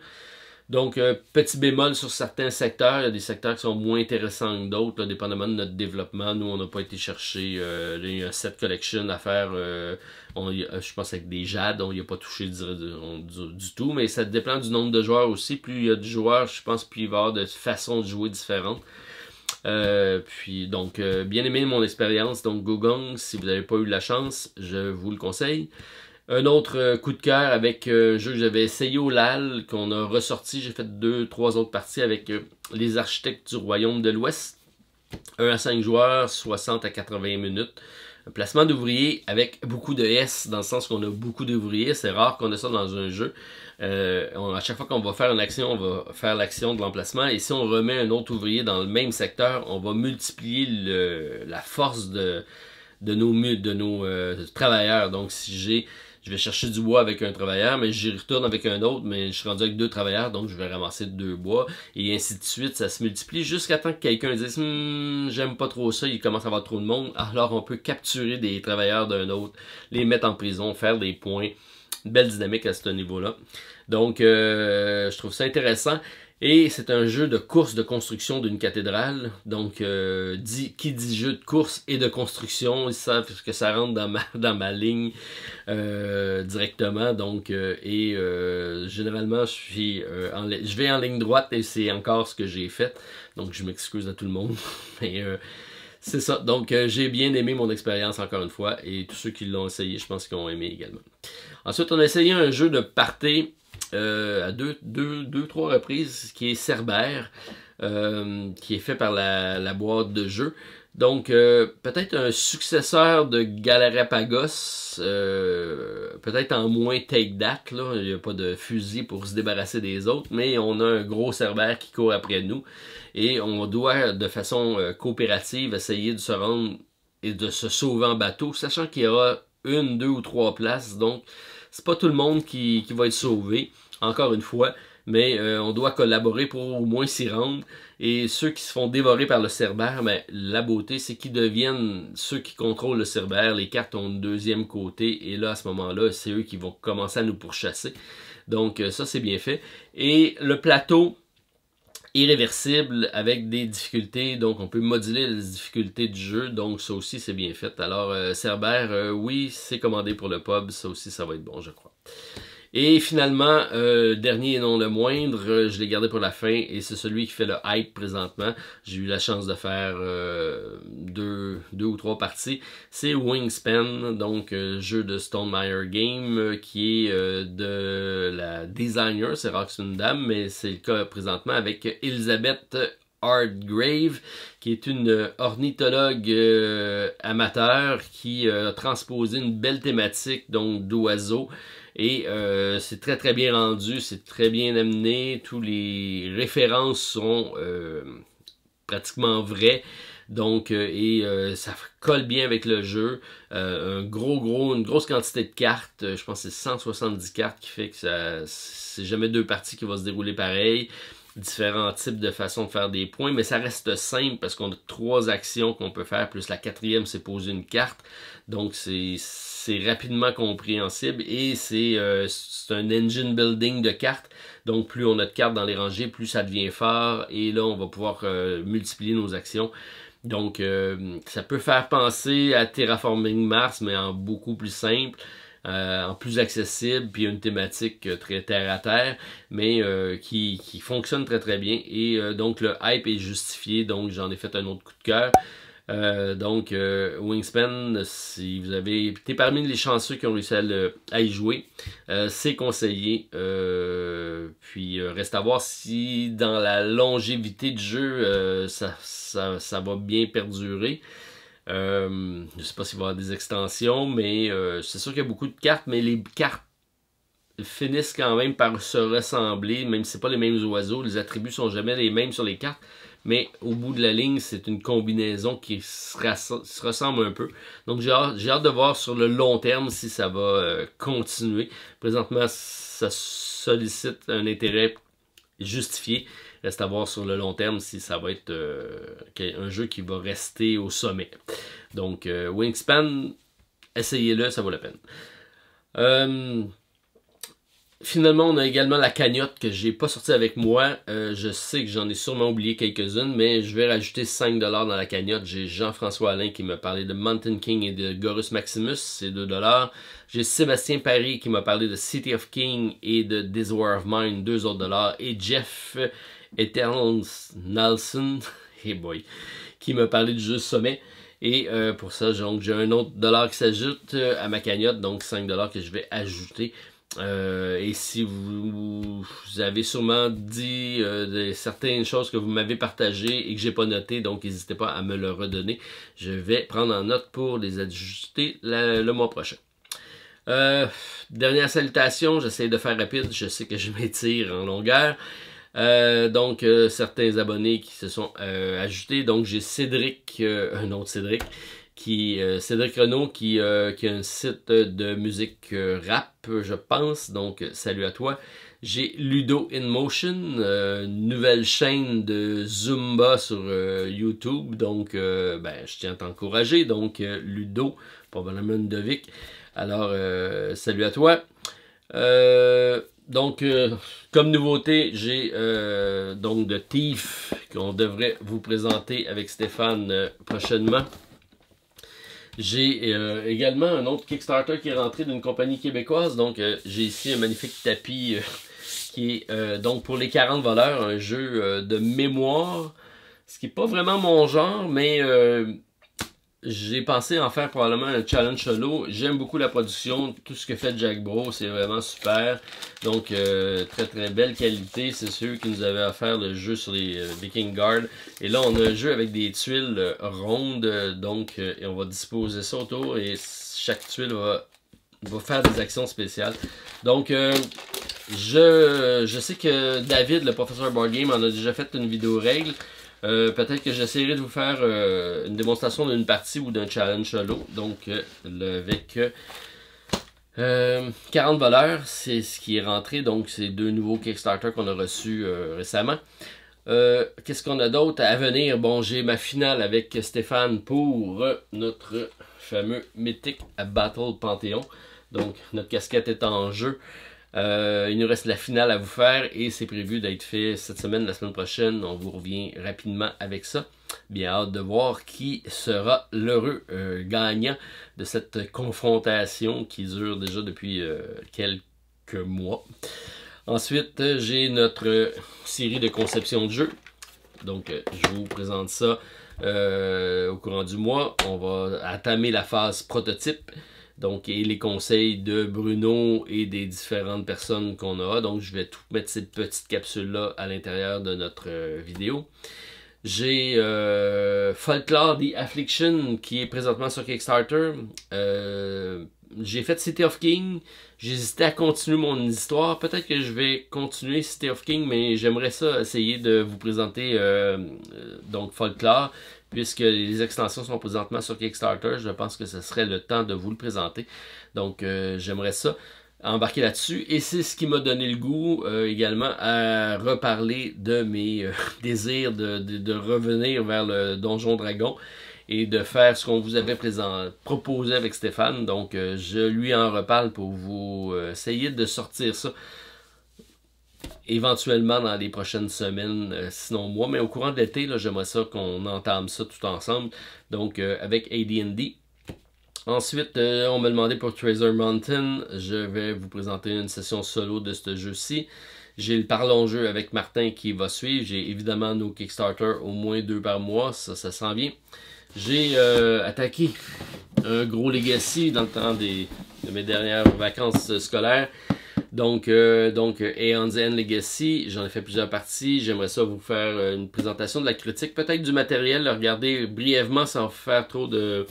Speaker 1: Donc, petit bémol sur certains secteurs. Il y a des secteurs qui sont moins intéressants que d'autres, dépendamment de notre développement. Nous, on n'a pas été chercher il y a un set collection à faire, je pense, avec des jades. On n'y a pas touché du tout, mais ça dépend du nombre de joueurs aussi. Plus il y a de joueurs, je pense, plus il va y avoir de façons de jouer différentes. Puis donc, bien aimé mon expérience. Donc Gogong, si vous n'avez pas eu la chance, je vous le conseille. Un autre coup de cœur avec un jeu que j'avais essayé au LAL, qu'on a ressorti. J'ai fait 2-3 autres parties avec les architectes du Royaume de l'Ouest. 1 à 5 joueurs, 60 à 80 minutes. Un placement d'ouvriers avec beaucoup de S, dans le sens qu'on a beaucoup d'ouvriers. C'est rare qu'on ait ça dans un jeu. À chaque fois qu'on va faire une action, on va faire l'action de l'emplacement. Et si on remet un autre ouvrier dans le même secteur, on va multiplier la force de nos travailleurs. Donc si je vais chercher du bois avec un travailleur, mais j'y retourne avec un autre, mais je suis rendu avec 2 travailleurs, donc je vais ramasser 2 bois, et ainsi de suite, ça se multiplie jusqu'à temps que quelqu'un dise « j'aime pas trop ça, il commence à avoir trop de monde », alors on peut capturer des travailleurs d'un autre, les mettre en prison, faire des points, une belle dynamique à ce niveau-là. Donc, je trouve ça intéressant. Et c'est un jeu de course de construction d'une cathédrale. Donc, qui dit jeu de course et de construction, ils savent que ça rentre dans ma ligne directement. Donc, généralement, je vais en ligne droite et c'est encore ce que j'ai fait. Donc, je m'excuse à tout le monde. Mais c'est ça. Donc, j'ai bien aimé mon expérience encore une fois. Et tous ceux qui l'ont essayé, je pense qu'ils ont aimé également. Ensuite, on a essayé un jeu de party à deux, trois reprises, qui est Cerbère, qui est fait par la boîte de jeu. Donc, peut-être un successeur de Galarapagos, peut-être en moins take that, là. Il n'y a pas de fusil pour se débarrasser des autres, mais on a un gros Cerbère qui court après nous. Et on doit, de façon coopérative, essayer de se rendre et de se sauver en bateau, sachant qu'il y aura 1, 2 ou 3 places. Donc, c'est pas tout le monde qui va être sauvé, encore une fois, mais on doit collaborer pour au moins s'y rendre. Et ceux qui se font dévorer par le Cerbère, ben, la beauté, c'est qu'ils deviennent ceux qui contrôlent le Cerbère. Les cartes ont un deuxième côté, et là, à ce moment-là, c'est eux qui vont commencer à nous pourchasser. Donc, ça, c'est bien fait. Et le plateau, irréversible avec des difficultés, donc on peut moduler les difficultés du jeu, donc ça aussi c'est bien fait. Alors Cerbère, oui, c'est commandé pour le pub, ça aussi ça va être bon, je crois. Et finalement, dernier et non le moindre, je l'ai gardé pour la fin, et c'est celui qui fait le hype présentement. J'ai eu la chance de faire deux ou 3 parties. C'est Wingspan, donc jeu de Stonemaier Game, qui est de la designer, c'est rare que c'est une dame, mais c'est le cas présentement avec Elizabeth Hardgrave, qui est une ornithologue amateur qui a transposé une belle thématique, donc d'oiseaux. Et c'est très très bien rendu, c'est très bien amené, tous les références sont pratiquement vraies, donc ça colle bien avec le jeu. Une grosse quantité de cartes, je pense que c'est 170 cartes qui fait que c'est jamais 2 parties qui vont se dérouler pareil. Différents types de façons de faire des points, mais ça reste simple parce qu'on a 3 actions qu'on peut faire, plus la 4e c'est poser une carte, donc c'est rapidement compréhensible, et c'est un engine building de cartes, donc plus on a de cartes dans les rangées, plus ça devient fort, et là on va pouvoir multiplier nos actions. Donc ça peut faire penser à Terraforming Mars, mais en beaucoup plus simple, en plus accessible, puis une thématique très terre à terre, mais qui fonctionne très très bien, et donc le hype est justifié, donc j'en ai fait un autre coup de cœur. Donc Wingspan, si vous avez été parmi les chanceux qui ont réussi à y jouer, c'est conseillé, puis reste à voir si dans la longévité du jeu ça va bien perdurer. Je sais pas s'il va y avoir des extensions, mais c'est sûr qu'il y a beaucoup de cartes, mais les cartes finissent quand même par se ressembler, même si c'est pas les mêmes oiseaux, les attributs sont jamais les mêmes sur les cartes, mais au bout de la ligne, c'est une combinaison qui se ressemble un peu. Donc j'ai hâte de voir sur le long terme si ça va continuer. Présentement, ça sollicite un intérêt justifié. Reste à voir sur le long terme si ça va être un jeu qui va rester au sommet. Donc, Wingspan, essayez-le, ça vaut la peine. Finalement, on a également la cagnotte que j'ai pas sortie avec moi. Je sais que j'en ai sûrement oublié quelques-unes, mais je vais rajouter 5$ dans la cagnotte. J'ai Jean-François Alain qui m'a parlé de Mountain King et de Gorus Maximus, c'est 2$. J'ai Sébastien Paris qui m'a parlé de City of King et de This War of Mine, 2 autres $. Et Jeff Eternals Nelson, hey boy, qui m'a parlé du jeu Sommet. Et pour ça, j'ai un autre dollar qui s'ajoute à ma cagnotte, donc 5 $ que je vais ajouter. Et si vous avez sûrement dit certaines choses que vous m'avez partagées et que j'ai pas notées, donc n'hésitez pas à me le redonner. Je vais prendre en note pour les ajuster le mois prochain. Dernière salutation, j'essaie de faire rapide, je sais que je m'étire en longueur. Donc certains abonnés qui se sont ajoutés, donc j'ai Cédric, un autre Cédric, Cédric Renaud qui a un site de musique rap, je pense, donc salut à toi. J'ai Ludo in Motion, nouvelle chaîne de Zumba sur YouTube, donc je tiens à t'encourager, donc Ludo, probablement Ludovic, alors salut à toi. Donc, comme nouveauté, j'ai donc The Thief qu'on devrait vous présenter avec Stéphane prochainement. J'ai également un autre Kickstarter qui est rentré d'une compagnie québécoise. Donc, j'ai ici un magnifique tapis qui est donc pour les 40 voleurs, un jeu de mémoire. Ce qui n'est pas vraiment mon genre, mais j'ai pensé en faire probablement un challenge solo. J'aime beaucoup la production, tout ce que fait Jack Bro, c'est vraiment super. Donc très très belle qualité, c'est ceux qui nous avaient offert le jeu sur les Viking Guard. Et là on a un jeu avec des tuiles rondes, donc et on va disposer ça autour et chaque tuile va faire des actions spéciales. Donc je sais que David, le professeur Board Game, en a déjà fait une vidéo règle. Peut-être que j'essaierai de vous faire une démonstration d'une partie ou d'un challenge solo. Donc, avec 40 voleurs, c'est ce qui est rentré. Donc, c'est 2 nouveaux Kickstarter qu'on a reçus récemment. Qu'est-ce qu'on a d'autre à venir? Bon, j'ai ma finale avec Stéphane pour notre fameux mythique Battle Panthéon. Donc, notre casquette est en jeu. Il nous reste la finale à vous faire et c'est prévu d'être fait cette semaine, la semaine prochaine. On vous revient rapidement avec ça. Bien hâte de voir qui sera l'heureux gagnant de cette confrontation qui dure déjà depuis quelques mois. Ensuite, j'ai notre série de conception de jeu. Donc, je vous présente ça au courant du mois. On va entamer la phase prototype. Donc, et les conseils de Bruno et des différentes personnes qu'on a. Donc, je vais tout mettre ces petites capsules-là à l'intérieur de notre vidéo. J'ai Folklore The Affliction qui est présentement sur Kickstarter. J'ai fait City of King. J'hésitais à continuer mon histoire. Peut-être que je vais continuer City of King, mais j'aimerais ça essayer de vous présenter donc Folklore. Puisque les extensions sont présentement sur Kickstarter, je pense que ce serait le temps de vous le présenter. Donc, j'aimerais ça embarquer là-dessus. Et c'est ce qui m'a donné le goût également à reparler de mes désirs de revenir vers le Donjon Dragon et de faire ce qu'on vous avait proposé avec Stéphane. Donc, je lui en reparle pour vous essayer de sortir ça éventuellement dans les prochaines semaines, sinon mois, mais au courant de l'été, j'aimerais ça qu'on entame ça tout ensemble, donc avec AD&D. Ensuite, on m'a demandé pour Treasure Mountain, je vais vous présenter une session solo de ce jeu-ci. J'ai le Parlons-jeu avec Martin qui va suivre, j'ai évidemment nos Kickstarter, au moins 2 par mois, ça s'en vient. J'ai attaqué un gros Legacy dans le temps de mes dernières vacances scolaires. Donc Aeon's End Legacy, j'en ai fait plusieurs parties. J'aimerais ça vous faire une présentation de la critique, peut-être du matériel, le regarder brièvement sans faire trop de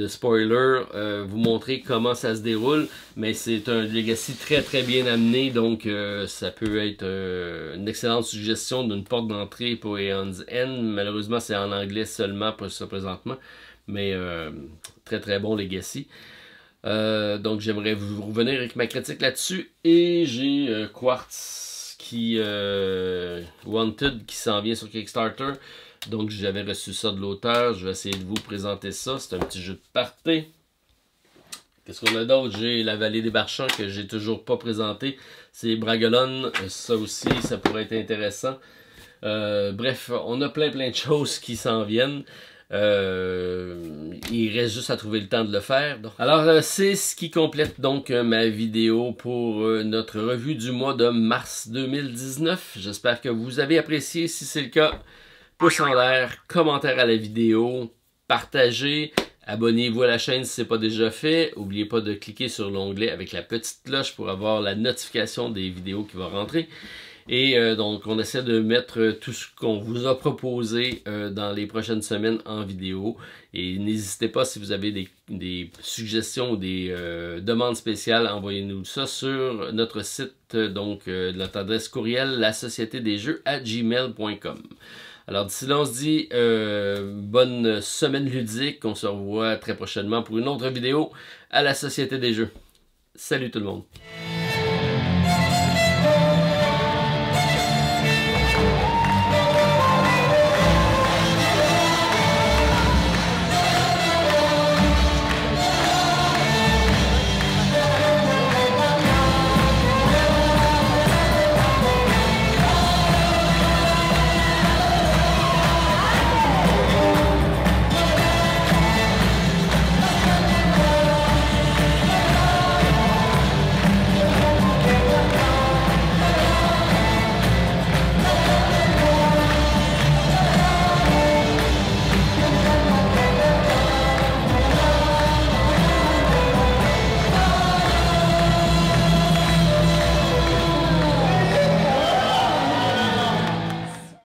Speaker 1: spoilers, vous montrer comment ça se déroule. Mais c'est un Legacy très très bien amené, donc ça peut être une excellente suggestion d'une porte d'entrée pour Aeon's End. Malheureusement, c'est en anglais seulement pour ça présentement, mais très très bon Legacy. Donc j'aimerais vous revenir avec ma critique là-dessus. Et j'ai Quartz qui Wanted qui s'en vient sur Kickstarter. Donc j'avais reçu ça de l'auteur. Je vais essayer de vous présenter ça. C'est un petit jeu de party. Qu'est-ce qu'on a d'autre? J'ai La Vallée des Marchands que j'ai toujours pas présenté. C'est Bragelonne. Ça aussi, ça pourrait être intéressant. Bref, on a plein de choses qui s'en viennent. Il reste juste à trouver le temps de le faire. Donc. Alors, c'est ce qui complète donc ma vidéo pour notre revue du mois de mars 2019. J'espère que vous avez apprécié. Si c'est le cas, pouce en l'air, commentaire à la vidéo, partagez, abonnez-vous à la chaîne si ce n'est pas déjà fait. N'oubliez pas de cliquer sur l'onglet avec la petite cloche pour avoir la notification des vidéos qui vont rentrer. Et donc, on essaie de mettre tout ce qu'on vous a proposé dans les prochaines semaines en vidéo. Et n'hésitez pas, si vous avez des suggestions ou des demandes spéciales, envoyez-nous ça sur notre site, donc notre adresse courriel, lasociétédesjeux@gmail.com. Alors d'ici là, on se dit bonne semaine ludique. On se revoit très prochainement pour une autre vidéo à la Société des Jeux. Salut tout le monde!